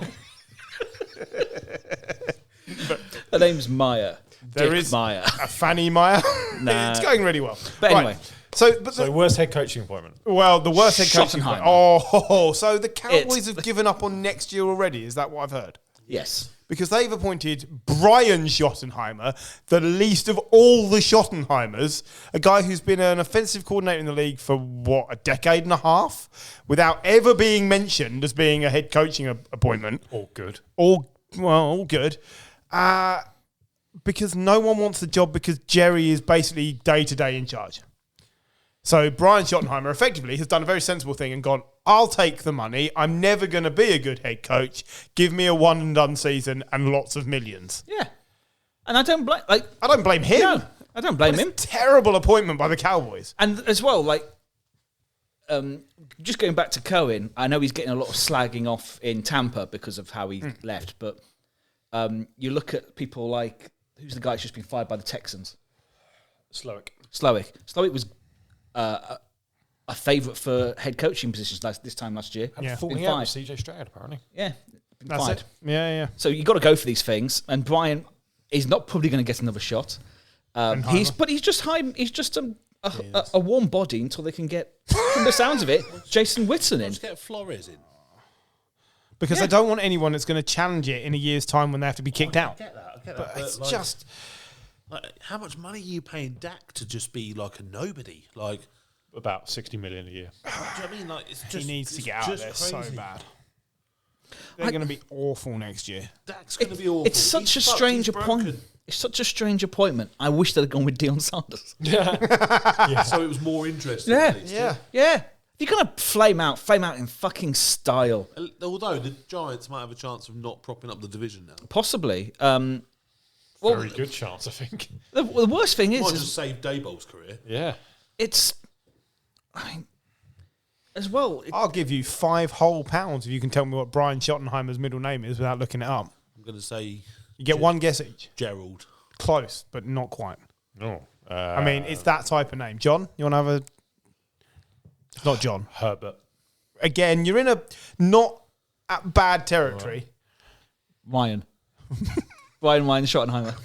Her name's Meyer. There Dick is Meyer. a Fanny Meyer. Nah. It's going really well. But anyway. So worst head coaching appointment. Well, the worst head coaching. Schottenheimer. So the Cowboys have given up on next year already. Is that what I've heard? Yes. Because they've appointed Brian Schottenheimer, the least of all the Schottenheimers, a guy who's been an offensive coordinator in the league for, a decade and a half, without ever being mentioned as being a head coaching appointment. All good. All good. Because no one wants the job because Jerry is basically day-to-day in charge. So Brian Schottenheimer effectively has done a very sensible thing and gone, I'll take the money. I'm never going to be a good head coach. Give me a one-and-done season and lots of millions. Yeah. And I don't blame him. No, I don't blame him. Terrible appointment by the Cowboys. And as well, just going back to Cohen, I know he's getting a lot of slagging off in Tampa because of how he left, but you look at people like, who's the guy who's just been fired by the Texans? Slowick. Slowick was a favourite for head coaching positions this time last year. Yeah. Falling out with CJ Stroud, apparently. Yeah, been That's fired. it. Yeah. So you got to go for these things. And Brian is not probably going to get another shot. He's just a warm body until they can get, from the sounds of it, Jason Whitson in. Let's get Flores in. Because they don't want anyone that's going to challenge it in a year's time when they have to be kicked out. I get that. But it's like, just... how much money are you paying Dak to just be like a nobody? Like, About 60 million a year. do you know what I mean? Like, it's just, He needs to it's get out of just there crazy. so bad. They're going to be awful next year. Dak's going to be awful. It's such He's a fucked, strange he's appointment. broken. It's such a strange appointment. I wish they'd gone with Deion Sanders. So it was more interesting. Yeah. at least, Yeah. If you're going to flame out in fucking style. Although the Giants might have a chance of not propping up the division now. Possibly. Very good chance, I think. The worst thing Might is just save Dayball's career. Yeah. As well, I'll give you £5 whole if you can tell me what Brian Schottenheimer's middle name is without looking it up. I'm going to say You get one guess each. Gerald. Close, but not quite. No. I mean, it's that type of name. John, you want to have a... It's not John. Herbert. Again, you're in a not bad territory. Ryan. Brian Ryan Schottenheimer.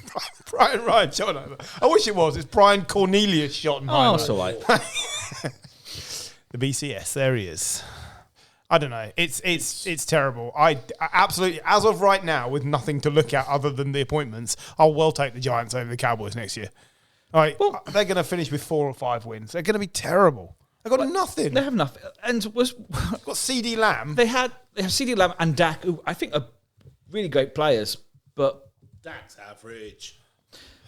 Brian Ryan Schottenheimer. I wish it was. It's Brian Cornelius Schottenheimer. Oh, it's all right. The BCS. There he is. I don't know. It's terrible. I absolutely, as of right now, with nothing to look at other than the appointments, I'll well take the Giants over the Cowboys next year. Like, they're going to finish with 4 or 5 wins. They're going to be terrible. They've got nothing. They have nothing. And They've got CD Lamb. they have CD Lamb and Dak, who I think are really great players, but Dak's average.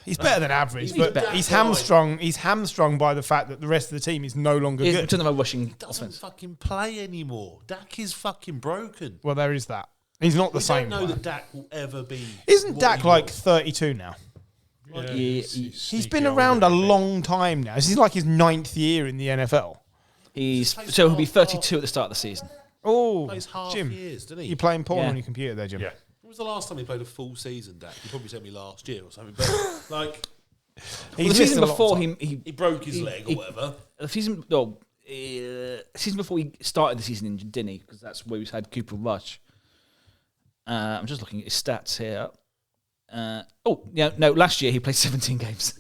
He's better than average, He's but better. he's hamstrung. He's hamstrung by the fact that the rest of the team is no longer in good. terms of a rushing Doesn't offense. fucking play anymore. Dak is fucking broken. Well, there is that. He's not the We same. don't know player. that Dak will ever be. Isn't what Dak he like was. 32 now? Yeah, He's been around a long time now. This is like his 9th year in the NFL. So he'll be 32 at the start of the season. Oh, Plays half Jim, years, doesn't he? you playing porn Yeah. on your computer there, Jim? Yeah. When was the last time he played a full season, Dak? You probably said me last year or something. But like, He's The missed season a lot of before time. he broke his leg or whatever. the season before he started the season, didn't he? Because that's where we had Cooper Rush. I'm just looking at his stats here. Last year he played 17 games.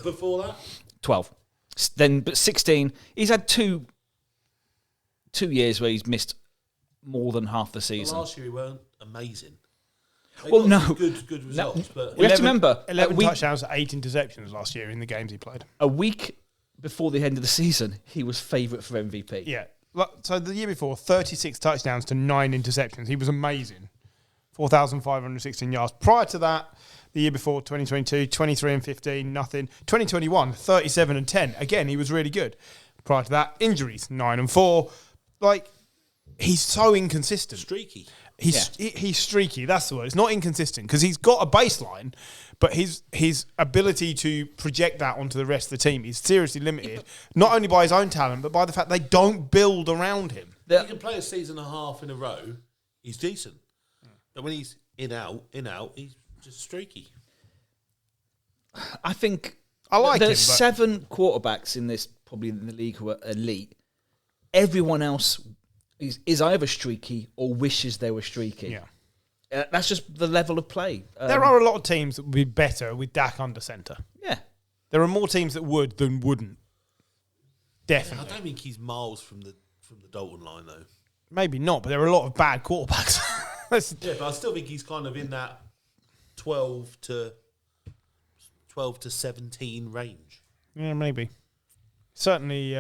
Before that, 12. But 16. He's had two years where he's missed more than half the season. last year he weren't amazing. They Well, got no. good results, but We have to remember, 11 touchdowns, 8 interceptions last year in the games he played. a week before the end of the season, he was favourite for MVP. Yeah. So the year before, 36 touchdowns to 9 interceptions. He was amazing. 4,516 yards. Prior to that, the year before, 2022, 23 and 15, nothing. 2021, 37 and 10. Again, he was really good. Prior to that, injuries, 9 and 4. Like, he's so inconsistent. streaky. He's streaky. That's the word. It's not inconsistent because he's got a baseline, but his ability to project that onto the rest of the team is seriously limited. Not only by his own talent, but by the fact they don't build around him. He can play a season and a half in a row. He's decent, but when he's in out, he's just streaky. I think I like him, there's but- 7 quarterbacks in this, probably in the league, who are elite. Everyone else is either streaky or wishes they were streaky. Yeah. That's just the level of play. There are a lot of teams that would be better with Dak under centre. Yeah. There are more teams that would than wouldn't. I Definitely. don't think he's miles from the Dalton line though. Maybe not, but there are a lot of bad quarterbacks. Yeah, but I still think he's kind of in that 12 to 17 range. Yeah, maybe. Certainly.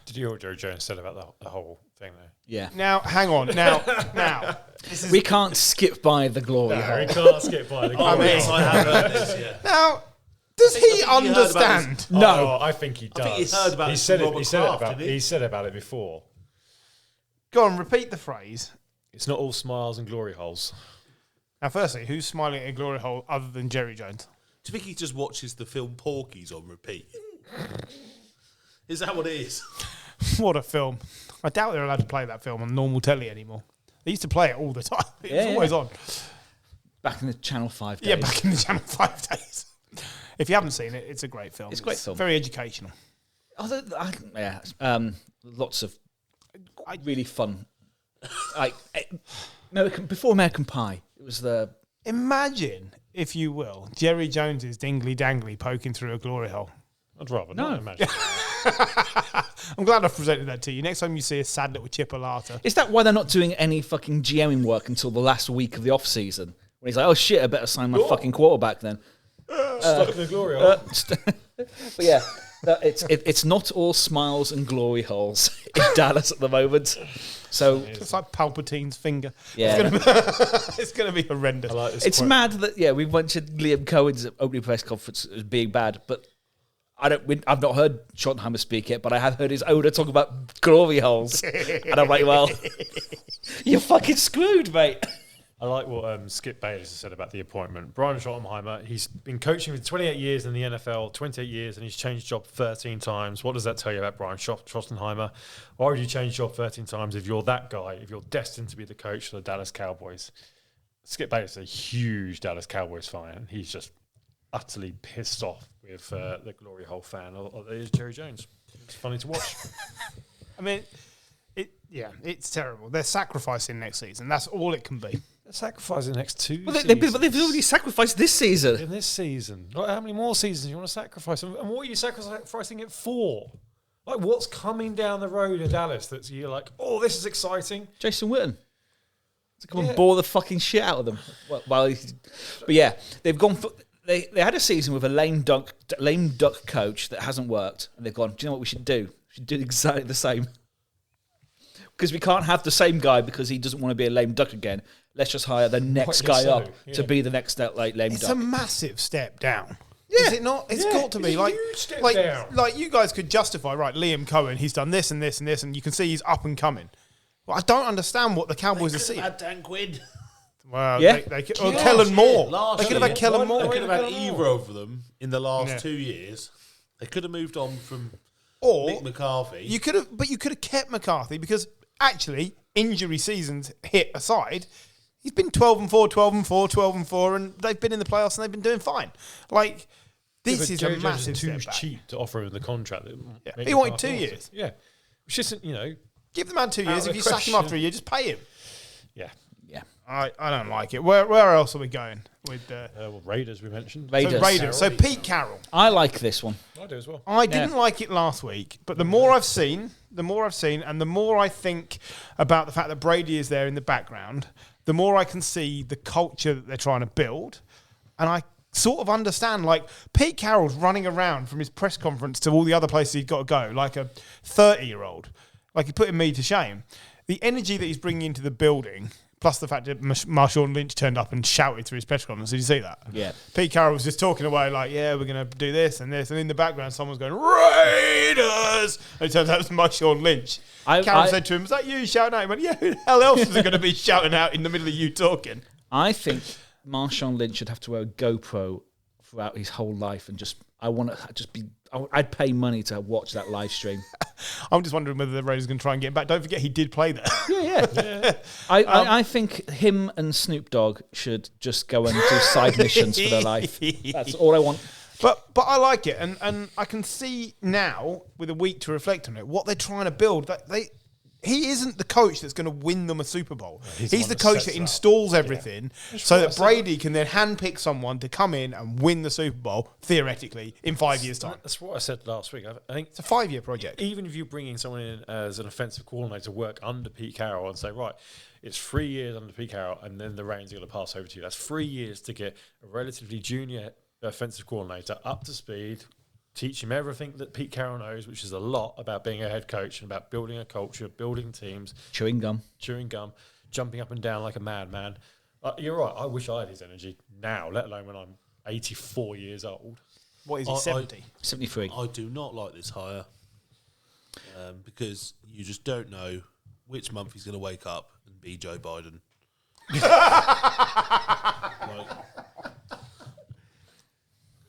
Did you hear what Jerry Jones said about the whole thing there? Yeah. Now, hang on. Now. This is, We can't skip by the glory hole. can't skip by the Oh, yes, I have heard this, yeah. now, does I he think you heard about understand? No. I think he does. think he heard about he it said from it. Robert He said Kraft, it about. didn't he? He said about it before. Go on, repeat the phrase. It's not all smiles and glory holes. Now, firstly, who's smiling at a glory hole other than Jerry Jones? Do you think he just watches the film Porky's on repeat? Is that what it is? What a film. I doubt they're allowed to play that film on normal telly anymore. They used to play it all the time. It was Yeah, always yeah. on. Back in the Channel 5 days. Yeah, back in the Channel 5 days. If you haven't seen it, it's a great film. It's a great film. Very educational. Lots of really fun. Like before American Pie, it was the Imagine, if you will, Jerry Jones's dingly dangly poking through a glory hole. I'd rather No. not imagine. I'm glad I've presented that to you. Next time you see a sad little chipolata. Is that why they're not doing any fucking GMing work until the last week of the off season? When he's like, "Oh shit, I better sign my fucking quarterback then." Stuck in the glory hole. But yeah, it's not all smiles and glory holes in Dallas at the moment. So It's like Palpatine's finger. yeah, It's going to be horrendous. I like this it's quote. mad that we mentioned Liam Cohen's opening press conference as being bad, but I've not heard Schottenheimer speak yet, but I have heard his owner talk about glory holes, and I'm like, well, you're fucking screwed, mate. I like what Skip Bayless has said about the appointment. Brian Schottenheimer, he's been coaching for 28 years in the NFL, 28 years, and he's changed job 13 times. What does that tell you about Brian Schottenheimer? Why would you change job 13 times if you're that guy, if you're destined to be the coach for the Dallas Cowboys? Skip Bayless is a huge Dallas Cowboys fan, and he's just utterly pissed off with the glory hole fan of Jerry Jones. It's funny to watch. I mean, it's terrible. They're sacrificing next season. That's all it can be. Sacrifice the next 2 Well, seasons. but they've already sacrificed this season. In this season. Like, how many more seasons do you want to sacrifice? And what are you sacrificing it for? Like, what's coming down the road in Dallas that's you're like, oh, this is exciting? Jason Witten. To come and bore the fucking shit out of them. But yeah, they've gone for... They had a season with a lame duck coach that hasn't worked. And they've gone, do you know what we should do? We should do exactly the same. Because we can't have the same guy because he doesn't want to be a lame duck again. Let's just hire the next guy up to be the next lame duck. It's a massive step down. Yeah. Is it not? It's got to be. Like you guys could justify, right, Liam Cohen, he's done this and this and this, and you can see he's up and coming. Well, I don't understand what the Cowboys are seeing. Had Dan Quinn. Well, they could, or Kellen Moore. They could have had Kellen Moore. They could have had either of them in the last 2 years. They could have moved on from Nick McCarthy. You could have kept McCarthy because actually, injury seasons hit aside, he's been 12-4, 12-4, 12-4, and they've been in the playoffs and they've been doing fine. Like, this is a massive step back. Too cheap to offer him the contract. He wanted 2 years. Yeah. Which isn't, give the man 2 years. If you sack him after a year, just pay him. Yeah. Yeah. I don't like it. Where else are we going with Raiders? We mentioned Raiders. So Pete Carroll. I like this one. I do as well. I didn't like it last week, but the more I've seen, and the more I think about the fact that Brady is there in the background, the more I can see the culture that they're trying to build, and I sort of understand. Like, Pete Carroll's running around from his press conference to all the other places he's got to go, like a 30-year-old. Like, he's putting me to shame. The energy that he's bringing into the building. Plus the fact that Marshawn Lynch turned up and shouted through his press conference. Did you see that? Yeah. Pete Carroll was just talking away like, yeah, we're going to do this and this. And in the background, someone's going, Raiders! And it turns out it was Marshawn Lynch. Carroll said to him, is that you shouting out? He went, yeah, who the hell else is going to be shouting out in the middle of you talking? I think Marshawn Lynch should have to wear a GoPro throughout his whole life and I'd pay money to watch that live stream. I'm just wondering whether the Raiders are going to try and get him back. Don't forget, he did play there. Yeah. I think him and Snoop Dogg should just go and do side missions for their life. That's all I want. But I like it, and I can see now, with a week to reflect on it, what they're trying to build. He isn't the coach that's going to win them a Super Bowl. He's the coach that installs everything so that Brady can then handpick someone to come in and win the Super Bowl, theoretically, in 5 years' time. That's what I said last week. I think it's a 5-year project. Even if you're bringing someone in as an offensive coordinator to work under Pete Carroll and say, right, it's 3 years under Pete Carroll and then the reins are going to pass over to you. That's 3 years to get a relatively junior offensive coordinator up to speed, teach him everything that Pete Carroll knows, which is a lot about being a head coach and about building a culture, building teams. Chewing gum, jumping up and down like a madman. You're right. I wish I had his energy now, let alone when I'm 84 years old. What is he, 70? 73. I do not like this hire because you just don't know which month he's going to wake up and be Joe Biden.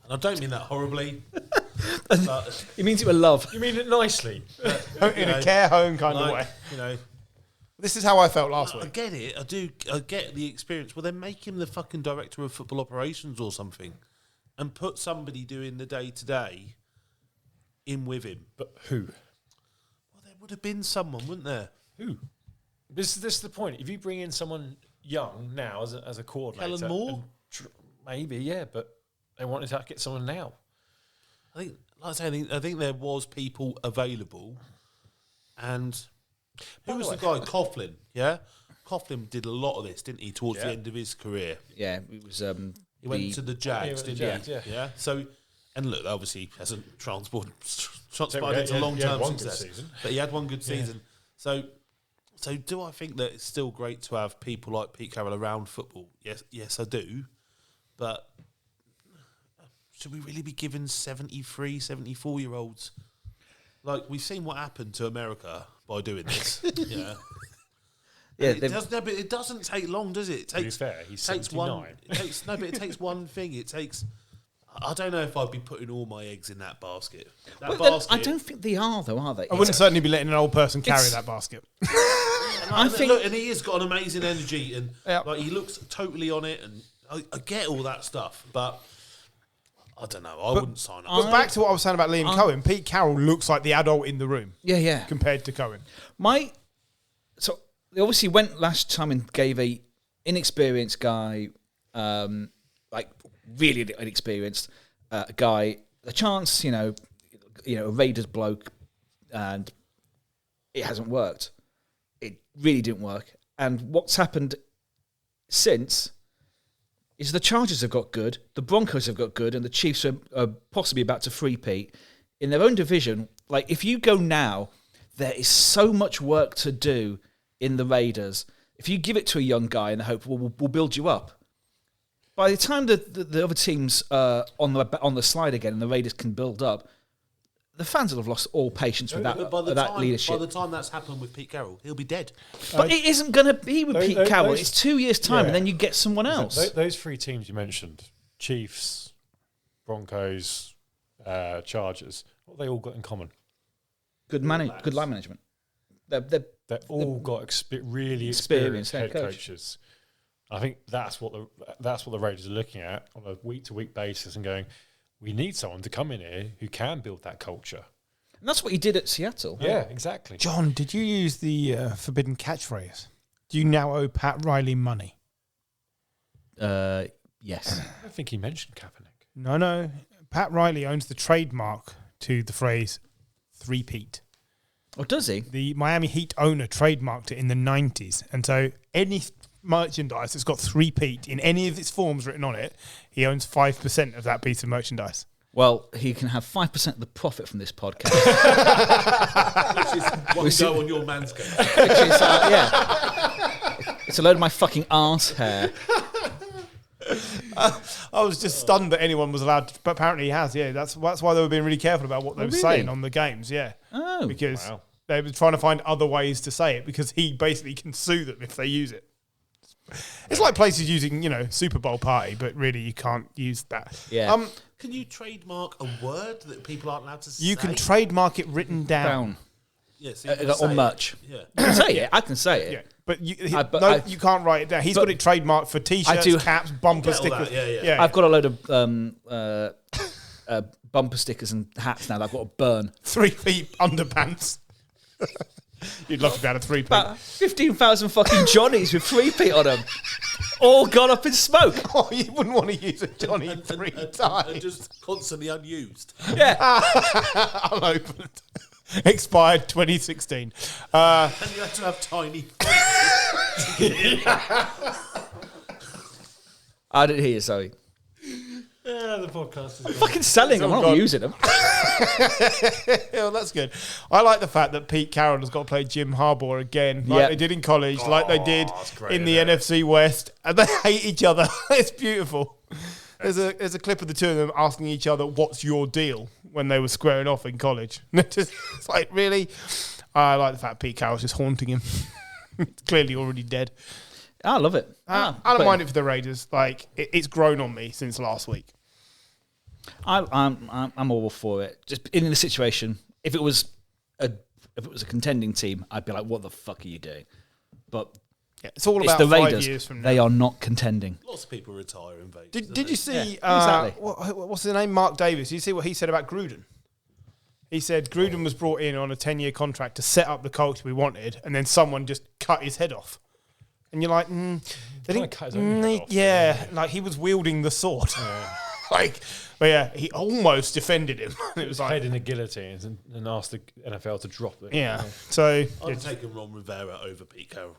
And I don't mean that horribly. But, he means it with love. You mean it nicely. In a care home kind of way. This is how I felt last week. I get it. I do. I get the experience. Well, then make him the fucking director of football operations or something and put somebody doing the day-to-day in with him. But who? Well, there would have been someone, wouldn't there? Who? This is the point. If you bring in someone young now as a coordinator... Kellen Moore? Maybe, yeah, but they wanted to get someone now. I think, like I say, I think there was people available, and who was the guy? Coughlin, yeah. Coughlin did a lot of this, didn't he? Towards the end of his career, yeah. It was. He went to the Jags, didn't he? Yeah. So, and look, obviously hasn't transpired into long-term success, but he had one good season. So do I think that it's still great to have people like Pete Carroll around football? Yes, I do, but. Should we really be giving 73, 74-year-olds? Like, we've seen what happened to America by doing this. Yeah. It doesn't take long, does it? To be fair, he's 79. But it takes one thing. It takes... I don't know if I'd be putting all my eggs in that basket. I don't think they are, though, are they? I wouldn't certainly be letting an old person carry that basket. And he has got an amazing energy, and like he looks totally on it, and I get all that stuff, but... I don't know. I wouldn't sign up. But back to what I was saying about Liam Cohen, Pete Carroll looks like the adult in the room. Yeah. Compared to Cohen. So they obviously went last time and gave a inexperienced guy, like really inexperienced guy, a chance, a Raiders bloke, and it hasn't worked. It really didn't work. And what's happened since is the Chargers have got good, the Broncos have got good, and the Chiefs are possibly about to three-peat in their own division. Like, if you go now, there is so much work to do in the Raiders. If you give it to a young guy in the hope we'll build you up, by the time the other teams on the slide again and the Raiders can build up, the fans will have lost all patience with that leadership. By the time that's happened with Pete Carroll, he'll be dead. But it isn't going to be with Pete Carroll. It's 2 years' time, and then you get someone else. Those three teams you mentioned, Chiefs, Broncos, Chargers, what have they all got in common? Good line management. They've all got really experienced head coaches. I think that's what the Raiders are looking at on a week-to-week basis and going, we need someone to come in here who can build that culture. And that's what he did at Seattle. Yeah, exactly. John, did you use the forbidden catchphrase? Do you now owe Pat Riley money? Yes. I don't think he mentioned Kaepernick. No. Pat Riley owns the trademark to the phrase three-peat. Or does he? The Miami Heat owner trademarked it in the 90s. And so any merchandise that's got three-peat in any of its forms written on it, he owns 5% of that piece of merchandise. Well, he can have 5% of the profit from this podcast. Which is one go on your manscape. Which is, it's a load of my fucking arse hair. I was just stunned that anyone was allowed to, but apparently he has, yeah. That's why they were being really careful about what they were saying on the games, yeah. Oh. Because they were trying to find other ways to say it, because he basically can sue them if they use it. It's like places using, Super Bowl party, but really you can't use that. Yeah. Can you trademark a word that people aren't allowed to say? You can trademark it written down. Yes, on merch. Yeah. You can say it. I can say it. Yeah. But you can't write it down. He's got it trademarked for T-shirts, caps, bumper stickers. Yeah. I've got a load of bumper stickers and hats now that I've got to burn. 3 feet underpants. You'd love to be able to three-peat. About 15,000 fucking Johnnies with 3-peat on them. All gone up in smoke. Oh, you wouldn't want to use a Johnny three times. And just constantly unused. Yeah. Unopened. Expired 2016. And you have to have tiny. I didn't hear you, sorry. Yeah, the podcast is Fucking selling them, I'm not using them. Well, that's good. I like the fact that Pete Carroll has got to play Jim Harbaugh again, like they did in college, like they did in the NFC West, and they hate each other. It's beautiful. There's a clip of the two of them asking each other, "What's your deal?" when they were squaring off in college. It's like, really? I like the fact Pete Carroll's just haunting him. Clearly already dead. I love it. I don't mind it for the Raiders. Like, it's grown on me since last week. I'm all for it. Just in the situation, if it was a contending team, I'd be like, "What the fuck are you doing?" But it's all about the 5 Raiders. years from now. They are not contending. Lots of people retire in Vegas. Did you see? exactly. What's his name? Mark Davis. Did you see what he said about Gruden? He said Gruden was brought in on a 10-year contract to set up the culture we wanted, and then someone just cut his head off. And you're like, they didn't cut his own head off, yeah, like he was wielding the sword. But he almost defended him. It was like head in a guillotine and asked the NFL to drop it. Yeah. So I'd have taken Ron Rivera over Pete Carroll.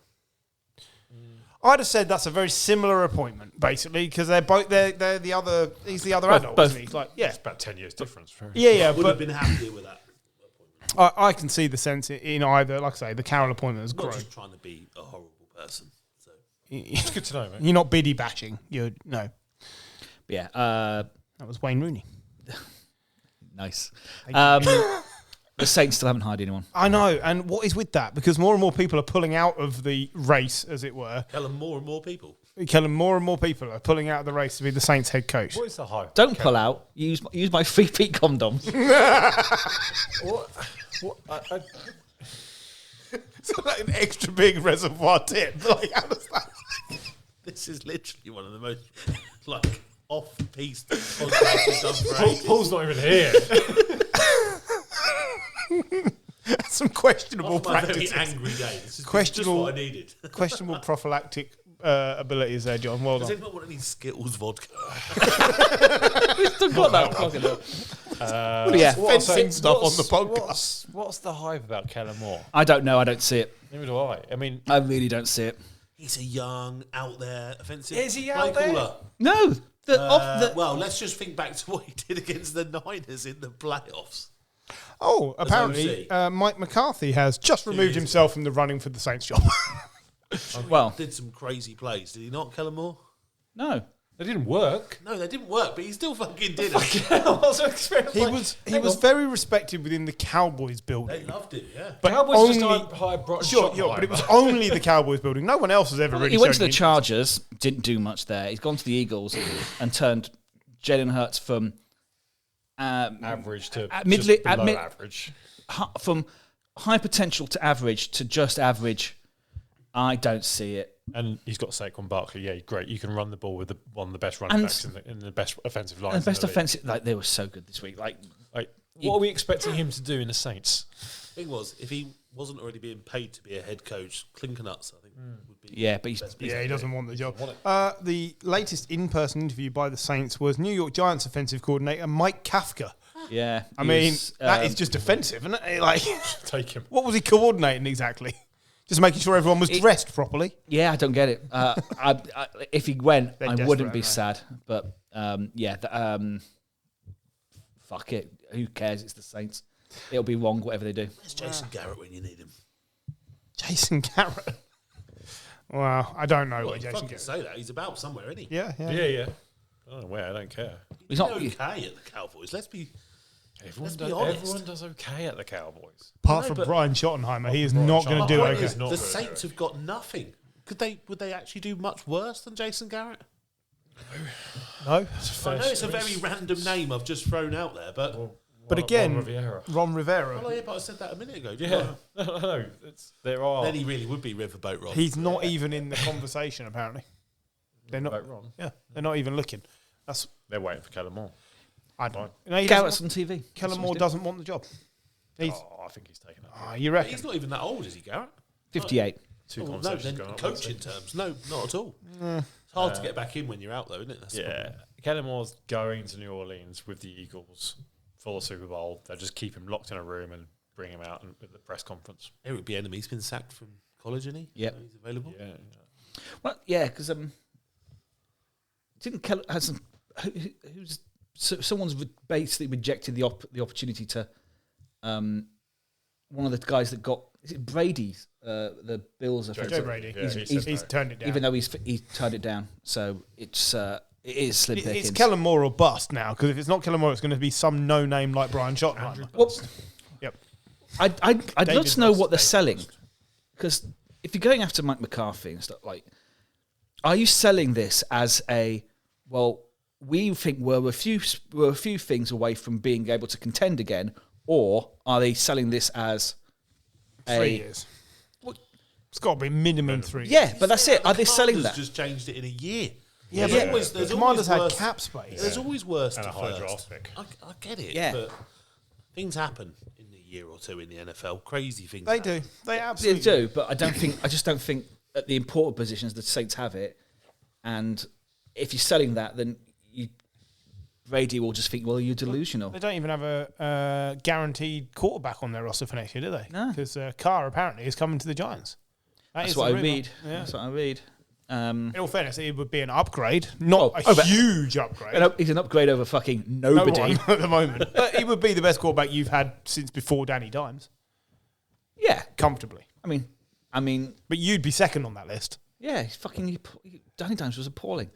I'd have said that's a very similar appointment, basically, because they're the other. He's the other adult, isn't he? Like, It's about 10 years difference. Yeah, Would but have been happier with that appointment. I can see the sense in either. Like I say, the Carroll appointment is Not grown. just trying to be a horrible person. So. It's good to know, mate. You're not biddy bashing. No. But yeah, That was Wayne Rooney. nice. The Saints still haven't hired anyone. I know, and what is with that? Because more and more people are pulling out of the race, as it were. Kellen, more and more people. Kellen, more and more people are pulling out of the race to be the Saints head coach. What is the hype? Don't pull out. Use my 3-peat condoms. What? It's like an extra big reservoir tip. Like, how does that? This is literally one of the most off-piste podcasts we've done for ages. Paul's not even here. Some questionable Off my very practices. angry day. This is just Questionable- what I needed. Questionable prophylactic abilities there, John. Well Does done. anyone want any Skittles vodka? Still got that fucking up. Well, yeah. Fencing stuff on the podcast. What's the hype about Kellen Moore? I don't know. I don't see it. Neither do I. I mean, I really don't see it. He's a young, out there, offensive Is he play out there? caller. No. Well, let's just think back to what he did against the Niners in the playoffs. Oh, apparently Mike McCarthy has just removed himself from the running for the Saints job. Well, Did some crazy plays, did he not, Kellen Moore? no. they didn't work. No, they didn't work, but he still fucking did it. He was very respected within the Cowboys building. They loved it, yeah. But Cowboys just only, hired Brian sure, but it was only the Cowboys building. No one else has ever really He went to shown the any- Chargers, didn't do much there. He's gone to the Eagles and turned Jalen Hurts from average to midly- just below mid- average. from high potential to average to just average. I don't see it. And he's got Saquon Barkley. Yeah, great. You can run the ball with one of the best running And- backs in the best offensive line. And best offensive, like they were so good this week. Like What are we expecting him to do in the Saints? Thing was, if he wasn't already being paid to be a head coach, Clinkernuts, I think, would be. yeah, but he's Yeah, he doesn't want the job. The latest in-person interview by the Saints was New York Giants offensive coordinator Mike Kafka. yeah. I mean, that is just offensive, isn't it? Like, Take him. what was he coordinating exactly? Just making sure everyone was dressed properly. Yeah, I don't get it. If he went, They're I desperate, wouldn't be aren't they? sad. But fuck it. Who cares? It's the Saints. It'll be wrong, whatever they do. Where's Jason Garrett when you need him? Jason Garrett. Wow, I don't know Well, what you Jason fucking Garrett. say that. He's about somewhere, isn't he? Yeah. Yeah. I don't know where. I don't care. He's He's not. okay at the Cowboys. Let's be Everyone honest. everyone does okay at the Cowboys. Apart No, from but- Brian Schottenheimer, he is Brian not going to do Schottenheimer okay. is not the good. Saints have got nothing. Would they actually do much worse than Jason Garrett? No, I know it's a very random name I've just thrown out there, but but again, Riviera. Ron Rivera, well, yeah, but I said that a minute ago. Yeah, no, there are. Then he really would be Riverboat Ron. he's not even in the conversation. Apparently, they're not. Vote wrong. Yeah, they're not even looking. That's They're waiting for Kellen Moore. I don't. No, he Garrett's doesn't on TV. want- Kellen Moore doesn't want the job. He's. I think he's taken up. Oh, you reckon? He's not even that old, is he, Garrett? 58. Two Oh, no, conversations then going on. coaching terms, no, not at all. It's hard to get back in when you're out, though, isn't it? That's the Yeah, problem. Kellen Moore's going to New Orleans with the Eagles for the Super Bowl. They'll just keep him locked in a room and bring him out at the press conference. Eric Bieniemy's been sacked from college, isn't he? Yep. So he's available. Yeah, Well, yeah, because didn't Keller has some who's someone's basically rejected the opportunity to one of the guys that got is it Brady's the Bills Joe Brady. Yeah, He's turned it down. even though he's turned it down, so it is slim pickings. It's Kellen Moore or bust now, because if it's not Kellen Moore, it's going to be some no name like Brian Schottenheimer. Well, Yep. I'd love David to know Bust, what they're David selling, because if you're going after Mike McCarthy and stuff, like, are you selling this as a we think we're a few things away from being able to contend again, or are they selling this as 3 years. It's got to be minimum 3 years. Yeah, but that's it. Are they The selling Commanders that? just changed it in a year. Yeah, There's but always- the there's Commanders always had worse- cap space. There's always worse and to a high first. draft pick. I get it, Yeah. but things happen in a year or two in the NFL. Crazy things. They happen. do. They They absolutely do, but I just don't think at the important positions the Saints have it. And if you're selling that, then Brady will just think, well, you're delusional. They don't even have a guaranteed quarterback on their roster for next year, do they? No. Because Carr apparently is coming to the Giants. That's is what the I rumour. read. Yeah. That's what I read. In all fairness, it would be an upgrade, not Oh, a but- huge upgrade. He's an upgrade over fucking No nobody. one at the moment. But he would be the best quarterback you've had since before Danny Dimes, Yeah, comfortably. I mean, But you'd be second on that list. yeah, Danny Dimes was appalling.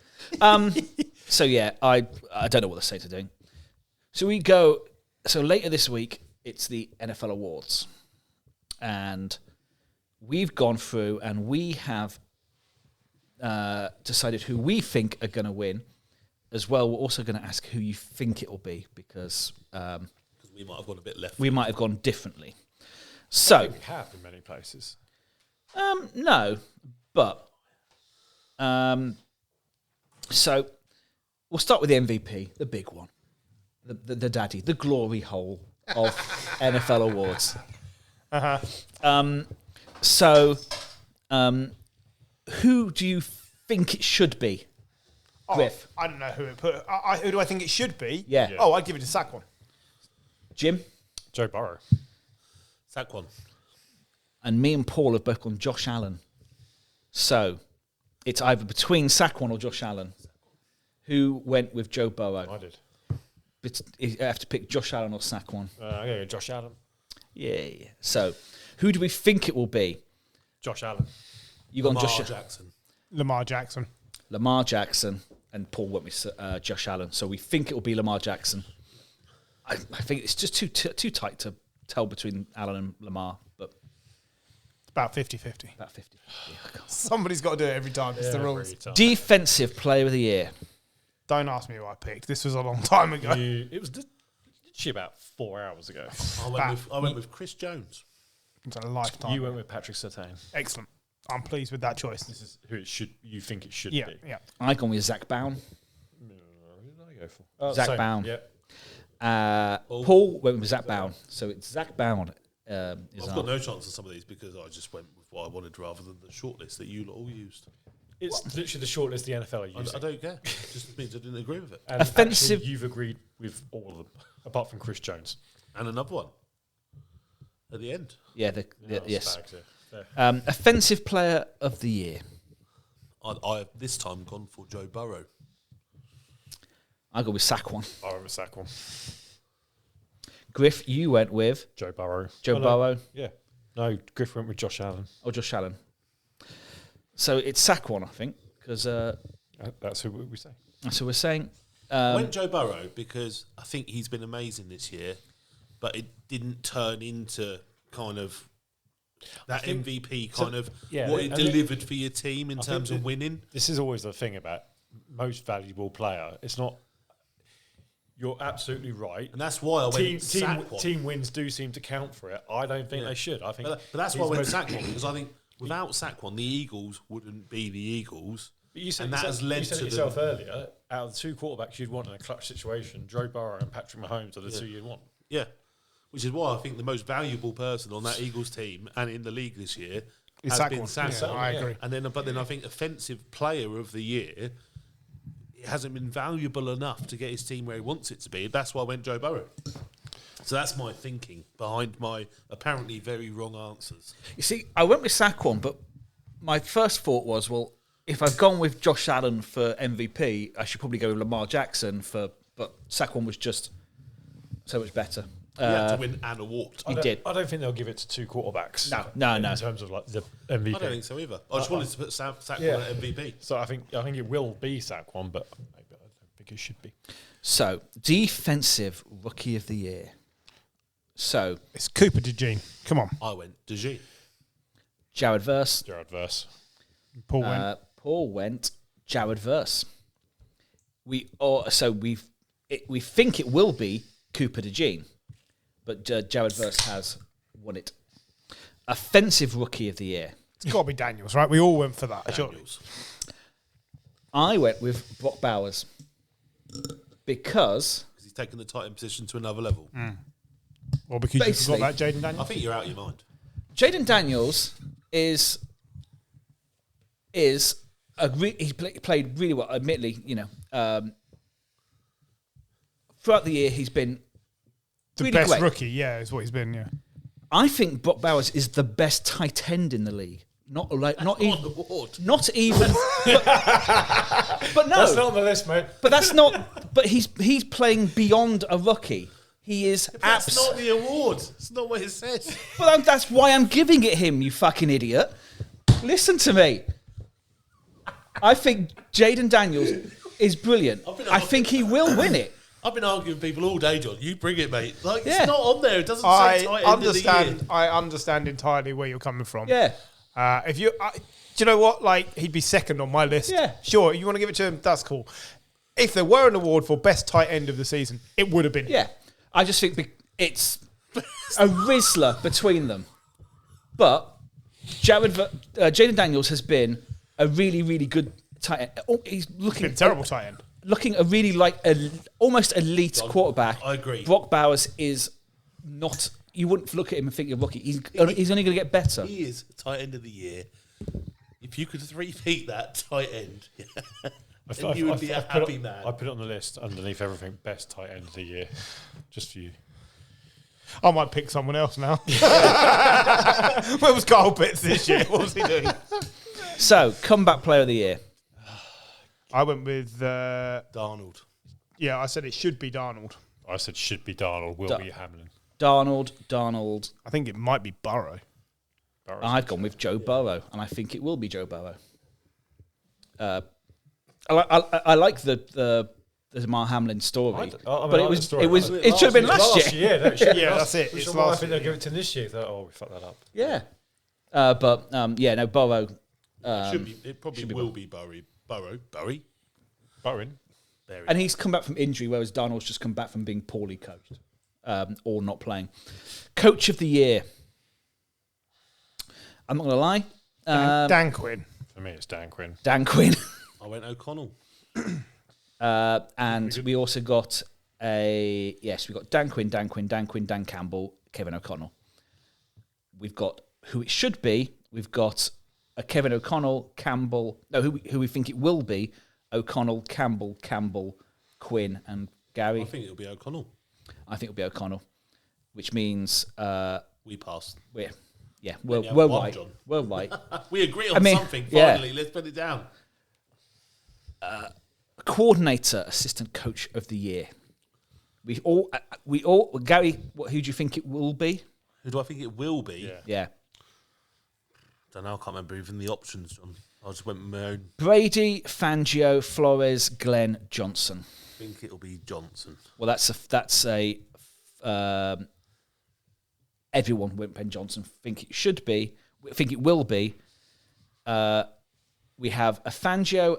So yeah, I don't know what the Saints are doing. So we go. So later this week, it's the NFL awards, and we've gone through and we have decided who we think are going to win. As well, we're also going to ask who you think it will be, because We might have gone a bit left. we might have gone differently. So We have in many places. no, but so we'll start with the MVP, the big one, the daddy, the glory hole of NFL awards. So who do you think it should be? Griff. I don't know who it put. Who do I think it should be? Yeah. Oh, I'd give it to Saquon. Jim? Joe Burrow. Saquon. And me and Paul have both gone Josh Allen. So it's either between Saquon or Josh Allen. Who went with Joe Burrow? I did. But you have to pick Josh Allen or Saquon. I'm going to go Josh Allen. Yeah. So who do we think it will be? Josh Allen. You got Lamar Josh Jackson. Lamar Jackson. Lamar Jackson, and Paul went with Josh Allen. So we think it will be Lamar Jackson. I think it's just too tight to tell between Allen and Lamar, but It's about 50-50. about 50. Somebody's got to do it every time. It's the rules. Defensive Player of the Year. Don't ask me who I picked. This was a long time ago. It was literally about 4 hours ago. I went with Chris Jones. It's a lifetime. You went with Patrick Surtain. Excellent. I'm pleased with that choice. This is who it should. You think it should Yeah, be? yeah. I gone with Zach Bowen. Who did I go for? Zach Bowen. Yeah. Paul went with Zach Bowen. So it's Zach Bowen. I've got no chance on some of these because I just went with what I wanted rather than the shortlist that you lot all used. It's literally the shortlist the NFL are using. I don't care. It just means I didn't agree with it. And Offensive- actually, you've agreed with all of them, apart from Chris Jones. And another one at the end. Yeah, Yeah, yes. Spags, yeah. Fair. Offensive Player of the Year. I have this time gone for Joe Burrow. I go with Saquon. I went with Saquon. Griff, you went with Joe Burrow. Joe Oh, no. Burrow Yeah. No, Griff went with Josh Allen. or Josh Allen. So it's Saquon, I think, because That's who we say. that's what we're saying. I went Joe Burrow because I think he's been amazing this year, but it didn't turn into kind of that MVP kind of yeah, what it and delivered for your team in I terms think of winning. This is always the thing about most valuable player. It's not. You're absolutely right. And that's why I went Saquon. Team wins do seem to count for it. I don't think they should. I think, But that's why I went he's most- Saquon, because I think without Saquon, the Eagles wouldn't be the Eagles. But you said, and that has led you said to it yourself earlier. Out of the two quarterbacks you'd want in a clutch situation, Joe Burrow and Patrick Mahomes are the two you'd want. Yeah, which is why I think the most valuable person on that Eagles team and in the league this year It's has been Saquon. Saquon. Yeah, I agree. And then, but then I think offensive player of the year, it hasn't been valuable enough to get his team where he wants it to be. That's why I went Joe Burrow. So that's my thinking behind my apparently very wrong answers. You see, I went with Saquon, but my first thought was, well, if I've gone with Josh Allen for MVP, I should probably go with Lamar Jackson but Saquon was just so much better. He had to win an award. He did. I don't think they'll give it to two quarterbacks. No. In terms of like the MVP. I don't think so either. I just wanted to put Saquon Yeah. at MVP. So I think it will be Saquon, but I don't think it should be. So, Defensive Rookie of the Year. So, It's Cooper DeJean. Come on. I went DeJean. Jared Verse. Jared Verse. Paul went. Paul went Jared Verse. We think it will be Cooper DeJean, but Jared Verse has won it. Offensive Rookie of the Year. It's got to be Daniels, right? We all went for that. Surely. Daniels. I went with Brock Bowers because He's taken the tight end position to another level. Or because you Basically- forgot about Jaden I Daniels. think you're out of your mind. Jaden Daniels is played really well. Admittedly, throughout the year he's been The really best great. rookie, yeah, is what he's been, yeah. I think Brock Bowers is the best tight end in the league. Not even, but no. That's not on the list, mate. But that's not. But he's playing beyond a rookie. He is That's not the award. It's not what it says. But that's why I'm giving it him. You fucking idiot. Listen to me. I think Jaden Daniels is brilliant. I think he will win it. I've been arguing with people all day, John. You bring it, mate. Like, Yeah. it's not on there. It doesn't say I tight end of the understand. year. I understand entirely where you're coming from. Yeah. If you, do you know what? Like, he'd be second on my list. Yeah. Sure. You want to give it to him? That's cool. If there were an award for best tight end of the season, it would have been. Yeah. I just think it's a Rizzler between them. But Jaden Daniels has been a really, really good tight end. Oh, he's looking Been a terrible tight end. looking a really like almost elite quarterback. I agree. Brock Bowers is not. You wouldn't look at him and think you're rookie. He's only going to get better. He is tight end of the year. If you could three-peat that tight end, I you would be a happy man. I put it on the list underneath everything. Best tight end of the year, just for you. I might pick someone else now. Where was Carl Pitts this year? What was he doing? So, comeback player of the year. I went with... Darnold. Yeah, I said it should be Darnold. I said should be Darnold, will be Hamlin. Donald. I think it might be Burrow. I've gone with Joe Burrow, and I think it will be Joe Burrow. I like the Damar Hamlin story, but it should have been last year. No, it should be Yeah, last that's it. Which It's is why I last think year. they'll give it to this year. We fucked that up. Yeah, no, Burrow. It probably will be Burrow. Bowen. And he's come back from injury, whereas Darnold's just come back from being poorly coached or not playing. Coach of the year. I'm not going to lie. Dan Quinn. For me, it's Dan Quinn. Dan Quinn. I went O'Connell. And we also got we got Dan Quinn, Dan Campbell, Kevin O'Connell. We've got who it should be. We've got a Kevin O'Connell, Campbell. No, who we think it will be. O'Connell, Campbell, Quinn, and Gary. I think it'll be O'Connell. I think it'll be O'Connell, which means We passed. we're one, right. John. We're right. We agree on something. yeah. Finally, let's put it down. Coordinator, assistant coach of the year. We all Gary. Who do you think it will be? Who do I think it will be? Yeah. Don't know. I can't remember even the options, John. I just went with my own. Brady, Fangio, Flores, Glenn, Johnson. I think it'll be Johnson. Well, that's a everyone went Ben Johnson. Think it should be. Think it will be. We have a Fangio,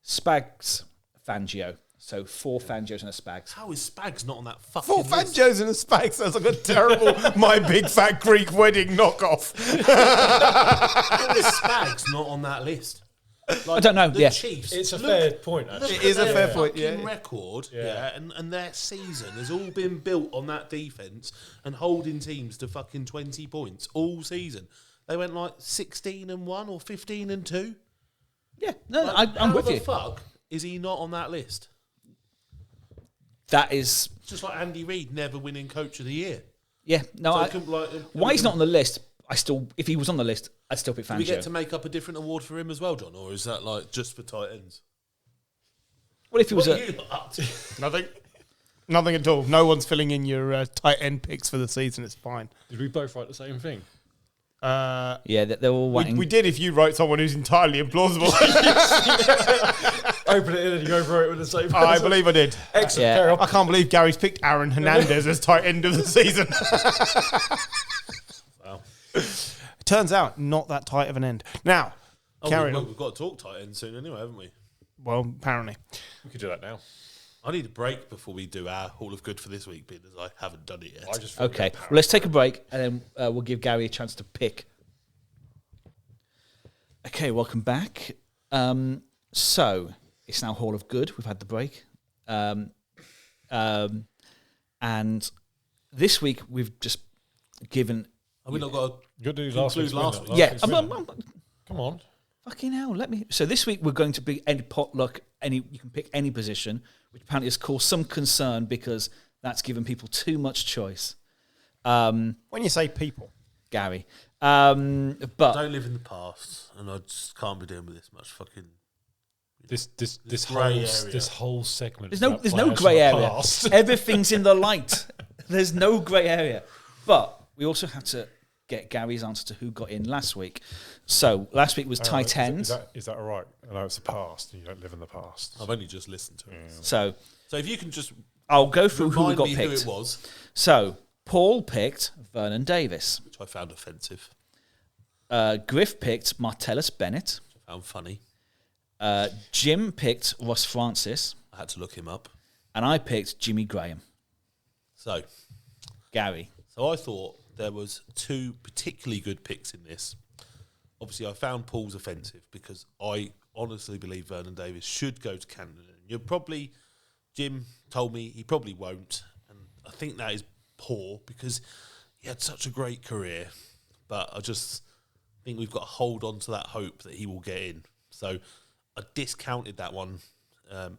Spags, Fangio. So 4 Fangios and a Spags. How is Spags not on that fucking 4 list? Fangos and a Spag sounds like a terrible My Big Fat Greek Wedding knockoff. How is Spags not on that list? Like, I don't know. The Yeah. Chiefs. It's a look fair at- point, look actually. at It is a their fair point, fucking yeah. record, Yeah. and their season has all been built on that defense and holding teams to fucking 20 points all season. They went like 16-1 or 15-2. Yeah, no, Like, I'm how with the you. fuck is he not on that list? That is, It's just like Andy Reid never winning Coach of the Year. yeah. No, So I, why he's not on the list? If he was on the list, I'd still pick Do we get Fangio. to make up a different award for him as well, John, or is that like just for tight ends? Well, if he was What are a you up to? Nothing at all. No one's filling in your tight end picks for the season. It's fine. Did we both write the same thing? yeah, they're all waiting. We did if you wrote someone who's entirely implausible. Open it in and you go through it with the same person. I believe I did. Excellent. Yeah. Carry on. I can't believe Gary's picked Aaron Hernandez as tight end of the season. Wow. Turns out, not that tight of an end. Now, carrying on. We've got to talk tight end soon anyway, haven't we? Well, apparently. We could do that now. I need a break before we do our Hall of Good for this week, because I haven't done it yet. I just feel Okay, a bit well, let's take a break and then we'll give Gary a chance to pick. Okay, welcome back. So it's now Hall of Good. We've had the break, and this week we've just given. Have we not got Good news Conclude last last week. Yeah, Come on. fucking hell. Let me. So this week we're going to be any potluck. You can pick any position, which apparently has caused some concern because that's given people too much choice. When you say people. Gary, I but don't live in the past, and I just can't be dealing with this much fucking. This grey area. whole segment. there's is no about there's no players grey from the area. past. Everything's in the light. There's no grey area. But we also had to get Gary's answer to who got in last week. So last week was Hang on, tight ends. Is that all right? I know it's the past. And you don't live in the past. I've only just listened to it. So So if you can just I'll go through who we remind got me picked. who it was, So Paul picked Vernon Davis. which I found offensive, Griff picked Martellus Bennett. which I found funny. Jim picked Ross Francis. I had to look him up. And I picked Jimmy Graham. So Gary. I thought there was 2 particularly good picks in this. Obviously, I found Paul's offensive because I honestly believe Vernon Davis should go to Canada. And Jim told me he probably won't, and I think that is poor because he had such a great career. But I just think we've got to hold on to that hope that he will get in. So I discounted that one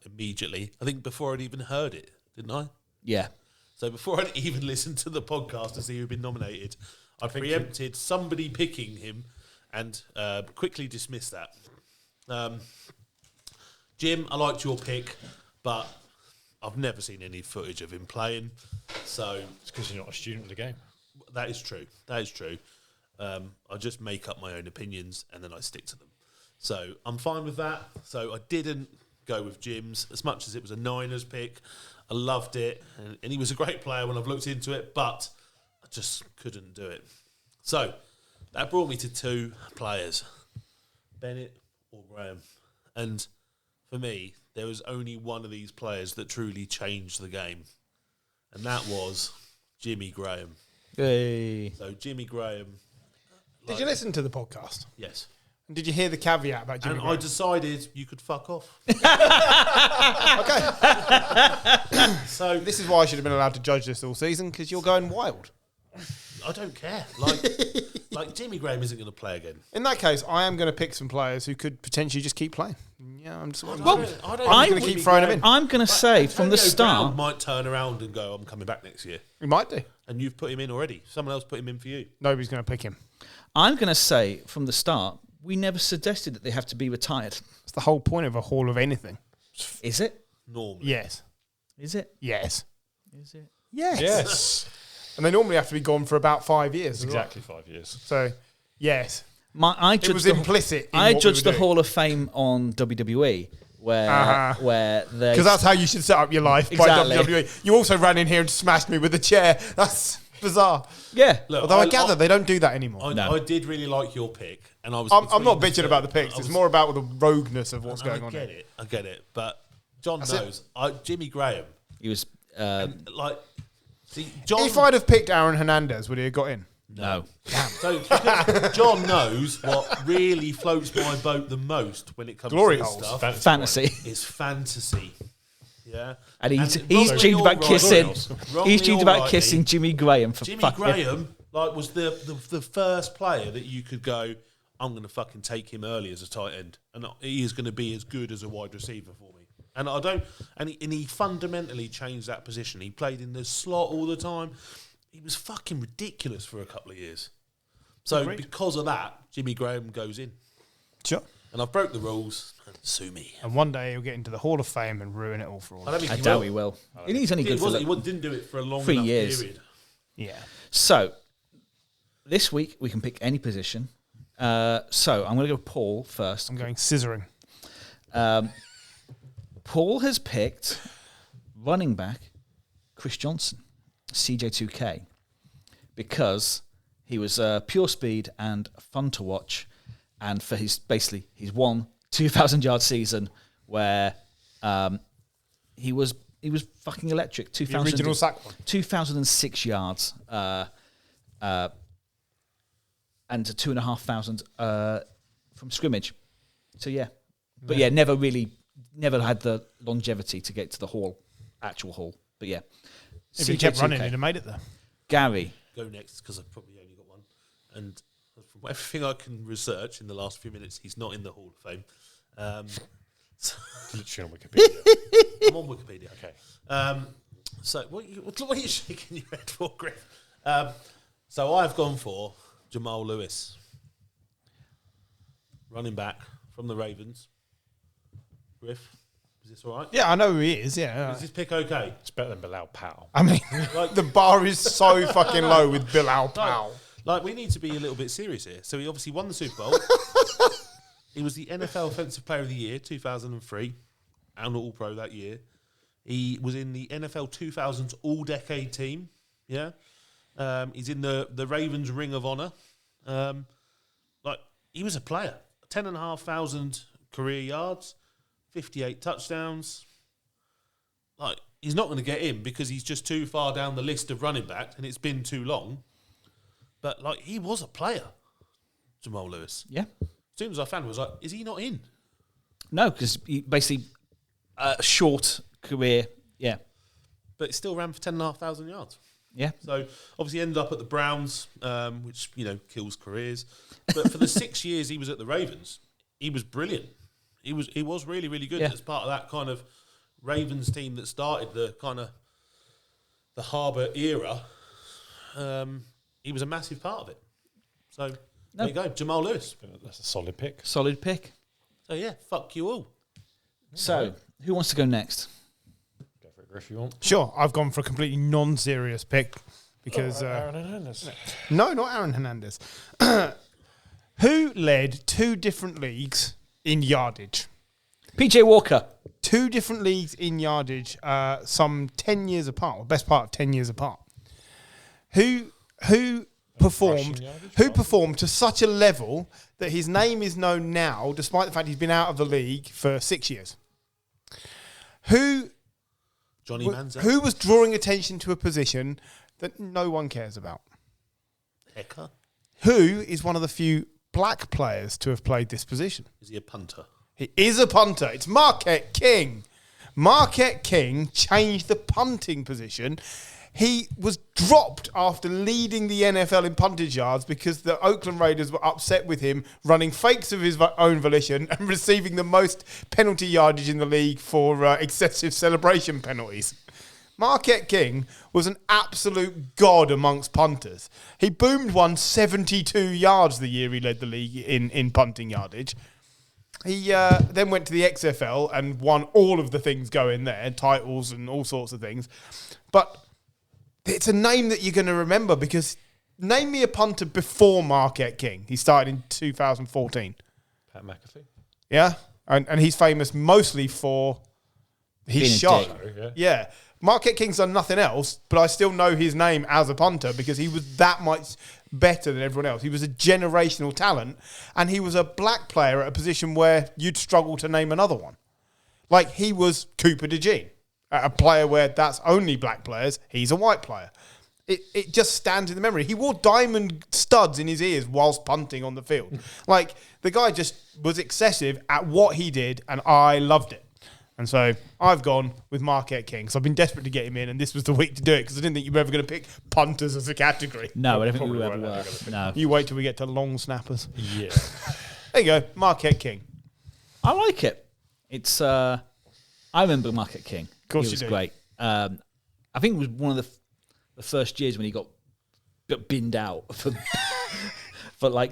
immediately. I think before I'd even heard it, didn't I? Yeah. So before I'd even listened to the podcast to see who'd been nominated, I preempted somebody picking him and quickly dismissed that. Jim, I liked your pick, but I've never seen any footage of him playing. So It's because you're not a student of the game. that is true. That is true. I just make up my own opinions and then I stick to them. So I'm fine with that. So I didn't go with Jim's as much as it was a Niners pick. I loved it. And he was a great player when I've looked into it, but I just couldn't do it. So that brought me to two players, Bennett or Graham. And for me, there was only one of these players that truly changed the game. And that was Jimmy Graham. Hey. So Jimmy Graham. Did you listen to the podcast? Yes. And did you hear the caveat about Jimmy And Graham? I decided you could fuck off. Okay. So This is why I should have been allowed to judge this all season, because you're going wild. I don't care. Like Jimmy Graham isn't going to play again. In that case, I am going to pick some players who could potentially just keep playing. Yeah, I'm just. I I'm don't going I'm to keep throwing them in. I'm going to say from the Antonio start. Brown might turn around and go, I'm coming back next year. We might do. And you've put him in already. Someone else put him in for you. Nobody's going to pick him. I'm going to say from the start. We never suggested that they have to be retired. It's the whole point of a hall of anything. Is it? Normally. Yes. Is it? Yes. Is it? Yes. Yes. And they normally have to be gone for about 5 years. as well. Exactly 5 years. So, yes. I It judged was the, implicit. I in what judged we the were Hall of Fame on WWE, where they. Because that's how you should set up your life Exactly. by WWE. You also ran in here and smashed me with a chair. That's bizarre. Yeah. Look, Although I gather they don't do that anymore. I did really like your pick. And I was. I'm not between bitching about the picks. It's more about the rogueness of what's going on I here. get it. But John That's knows. Jimmy Graham. He was. See, John. If I'd have picked Aaron Hernandez, would he have got in? No. So because John knows what really floats my boat the most when it comes Glory to this holes. stuff Fantasy. is fantasy. Yeah, And he's wrongly dreamed or about right- kissing. wrongly He's dreamed or about rightly, kissing Jimmy Graham for Jimmy fucking. Graham was the first player that you could go, I'm going to fucking take him early as a tight end, and he is going to be as good as a wide receiver for me. And I don't, and he fundamentally changed that position. He played in the slot all the time. He was fucking ridiculous for a couple of years. So Agreed. because of that, Jimmy Graham goes in, Sure. and I've broke the rules. Sue me. And one day he'll get into the Hall of Fame and ruin it all for all. I don't think I he doubt will. he will. He's only good for He didn't do it for a long 3 enough years. period. Yeah. So, this week we can pick any position. So, I'm going to go Paul first. I'm going scissoring. Paul has picked running back Chris Johnson, CJ2K, because he was pure speed and fun to watch, and for his 2,000-yard season where he was fucking electric. The original sack one. 2,006 yards and 2,500 from scrimmage. So yeah, but yeah, never had the longevity to get to the actual hall. But yeah, If he kept running, CJ2K. he'd have made it there. Gary, Go next because I've probably only got one. And from everything I can research in the last few minutes, he's not in the Hall of Fame. Literally on Wikipedia. I'm on Wikipedia. Okay. So what are you shaking your head for, Griff? So I've gone for Jamal Lewis, running back from the Ravens. Griff, is this all right? Yeah, I know who he is. Yeah. Is this pick okay? It's better than Bilal Powell. I mean, Like- the bar is so fucking low with Bilal Powell. Like, we need to be a little bit serious here. So he obviously won the Super Bowl. He was the NFL Offensive Player of the Year, 2003, and All-Pro that year. He was in the NFL 2000s All-Decade team. Yeah, he's in the Ravens Ring of Honor. Like, he was a player. 10,500 career yards, 58 touchdowns. Like, he's not going to get in because he's just too far down the list of running backs, and it's been too long. But like, he was a player, Jamal Lewis. yeah, As soon as I found him, I was like, is he not in? no, because he basically a short career. Yeah, But he still ran for 10,500 yards. Yeah. So obviously ended up at the Browns, which kills careers. But for the 6 years he was at the Ravens, he was brilliant. He was really, really good as part of that kind of Ravens team that started the kind of the Harbour era. He was a massive part of it. So there you go, Jamal Lewis. That's a solid pick. Solid pick. So yeah, fuck you all. So who wants to go next? Go for it, Griff, if you want. Sure, I've gone for a completely non-serious pick because Aaron Hernandez. no, not Aaron Hernandez. Who led 2 different leagues in yardage? PJ Walker. 2 different leagues in yardage, some 10 years apart, or best part of 10 years apart. Who performed to such a level that his name is known now, despite the fact he's been out of the league for 6 years? Who Johnny Manziel. Who was drawing attention to a position that no one cares about? Hecker. Who is one of the few black players to have played this position? Is he a punter? He is a punter. It's Marquette King. Marquette King changed the punting position. He was dropped after leading the NFL in puntage yards because the Oakland Raiders were upset with him running fakes of his own volition and receiving the most penalty yardage in the league for excessive celebration penalties. Marquette King was an absolute god amongst punters. He boomed one 72 yards the year he led the league in punting yardage. He then went to the XFL and won all of the things going there, titles and all sorts of things. But it's a name that you're going to remember because name me a punter before Marquette King. He started in 2014. Pat McAfee. Yeah? And he's famous mostly for his Being a show. dick. Yeah. Marquette King's done nothing else, but I still know his name as a punter because he was that much better than everyone else. He was a generational talent, and he was a black player at a position where you'd struggle to name another one. Like, he was Cooper DeJean, a player where that's only black players. He's a white player. It just stands in the memory. He wore diamond studs in his ears whilst punting on the field. Like, the guy just was excessive at what he did, and I loved it. And so I've gone with Marquette King. So I've been desperate to get him in, and this was the week to do it because I didn't think you were ever going to pick punters as a category. No, I don't think we Probably will ever won't work. ever No. You wait till we get to long snappers. Yeah. There you go, Marquette King. I like it. It's I remember Marquette King. Of course he you was do. great. I think it was one of the first years when he got binned out for like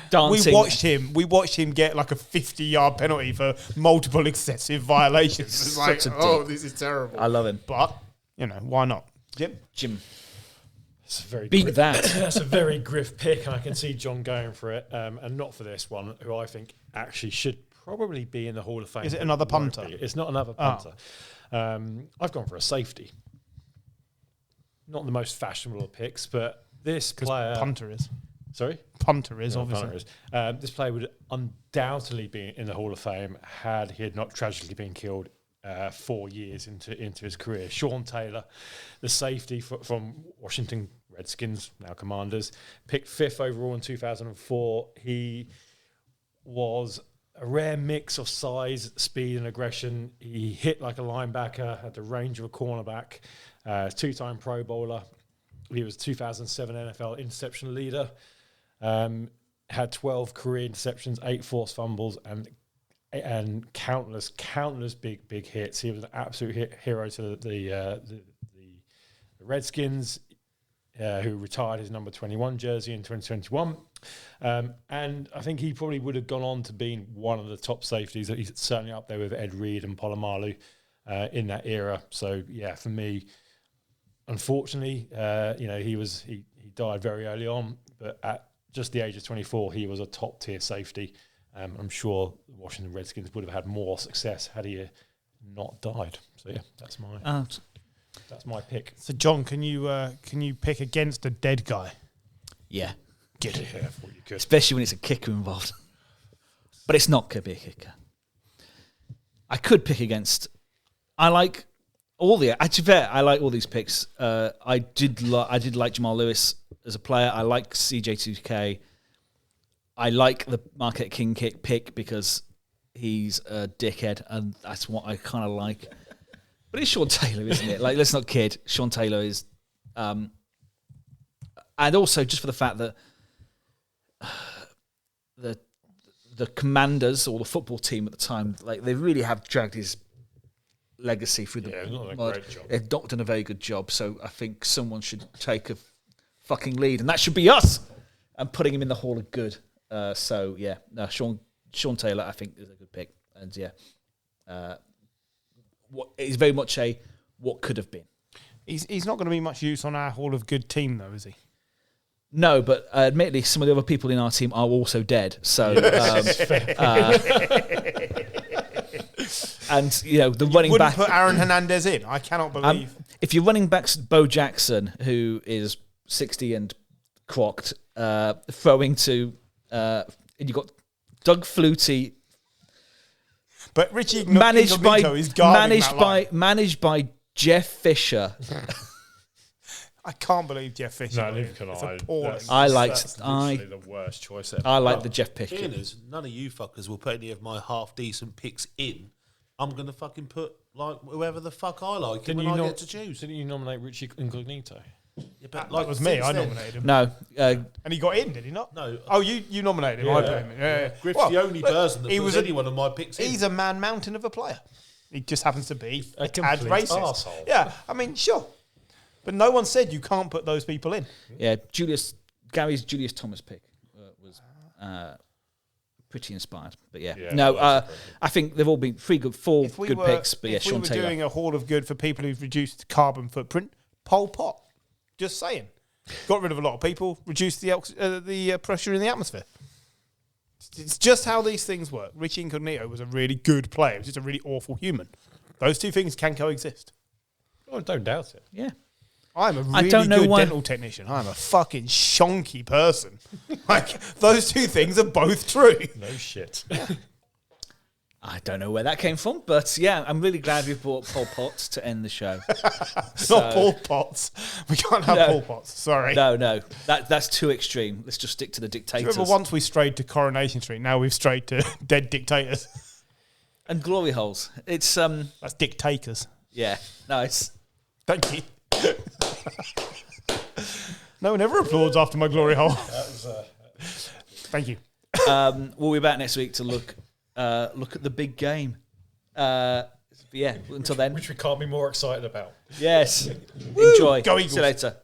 dancing. We watched him get like a 50-yard penalty for multiple excessive violations. It's like, Such a oh, dick. this is terrible. I love him. But, why not? Jim, It's a very beat Griff- that. That's a very Griff pick, and I can see John going for it, and not for this one, who I think actually should probably be in the Hall of Fame. Is it another Won't punter? be. It's not another punter. I've gone for a safety. Not the most fashionable of picks, but this player... Punter is. Sorry? Punter is, No, obviously. punter is. This player would undoubtedly be in the Hall of Fame had he had not tragically been killed 4 years into his career. Sean Taylor, the safety from Washington Redskins, now Commanders, picked 5th overall in 2004. He was a rare mix of size, speed, and aggression. He hit like a linebacker, had the range of a cornerback, 2-time Pro Bowler. He was 2007 NFL interception leader. Had 12 career interceptions, 8 forced fumbles, and countless big hits. He was an absolute hero to the Redskins, who retired his number 21 jersey in 2021. And I think he probably would have gone on to being one of the top safeties. He's certainly up there with Ed Reed and Polamalu in that era. So yeah, for me, unfortunately, he died very early on, but at just the age of 24, he was a top tier safety. I'm sure the Washington Redskins would have had more success had he not died. So yeah, that's my pick. So, John, can you pick against a dead guy? Yeah, Get it here for you, good. especially when it's a kicker involved. But it's not going to be a kicker. I could pick against. I like all the. Actually, fair. I like all these picks. I did like Jamal Lewis as a player. I like CJ2K. I like the Marquette King pick because he's a dickhead, and that's what I kind of like. But it's Sean Taylor, isn't it? Like, let's not kid. Sean Taylor is and also just for the fact that the Commanders or the football team at the time, like they really have dragged his legacy through the not a mud. great job. They've not done a very good job. So I think someone should take a fucking lead, and that should be us. And putting him in the Hall of Good. So yeah, no, Sean Taylor, I think is a good pick, and yeah, it's very much a what could have been. He's not going to be much use on our Hall of Good team, though, is he? No, but admittedly, some of the other people in our team are also dead. So, and you know, the running Wouldn't back. put Aaron Hernandez in. I cannot believe. If your running back's Bo Jackson, who is 60 and crocked, throwing to, and you got Doug Flutie, But Richie managed by Incognito is guarding that line. managed by Jeff Fisher. I can't believe Jeff Fisher. No, neither can It's I. appalling. That's I literally the worst choice ever. I like the Jeff Fisher. Being is, none of you fuckers will put any of my half decent picks in. I'm gonna fucking put like whoever the fuck I like when I get to choose. Didn't you nominate Richie Incognito? Yeah, but That was me. since I then- nominated him. No, And he got in, did he not? No. Oh, you nominated him. I put him in. Yeah. Griff's Well, the only look, person that he puts was any one of my picks in. He's a man mountain of a player. He just happens to be A a tad complete racist. arsehole. Yeah, I mean, sure. But no one said you can't put those people in. yeah, Gary's Julius Thomas pick was pretty inspired. But yeah, Yeah, no, that's great. I think they've all been four good picks. But yeah, if we Sean were Taylor. doing a Hall of Good for people who've reduced carbon footprint, Pol Pot. Just saying. Got rid of a lot of people, reduced the pressure in the atmosphere. It's just how these things work. Richie Incognito was a really good player. He was just a really awful human. Those two things can coexist. Oh, don't doubt it. Yeah. I'm a I really don't know good why- dental technician. I'm a fucking shonky person. Like, those two things are both true. No shit. I don't know where that came from, but yeah, I'm really glad we brought Pol Pot to end the show. Not Paul Potts. We can't have No. Paul Potts. Sorry. No, that's too extreme. Let's just stick to the dictators. Remember once we strayed to Coronation Street, now we've strayed to dead dictators. And glory holes. It's That's dictators. yeah, nice. Thank you. No one ever applauds after my glory hole. Thank you. We'll be back next week to look at the big game. Yeah, until then. Which we can't be more excited about. Yes. Enjoy. Go See you Eagles. later.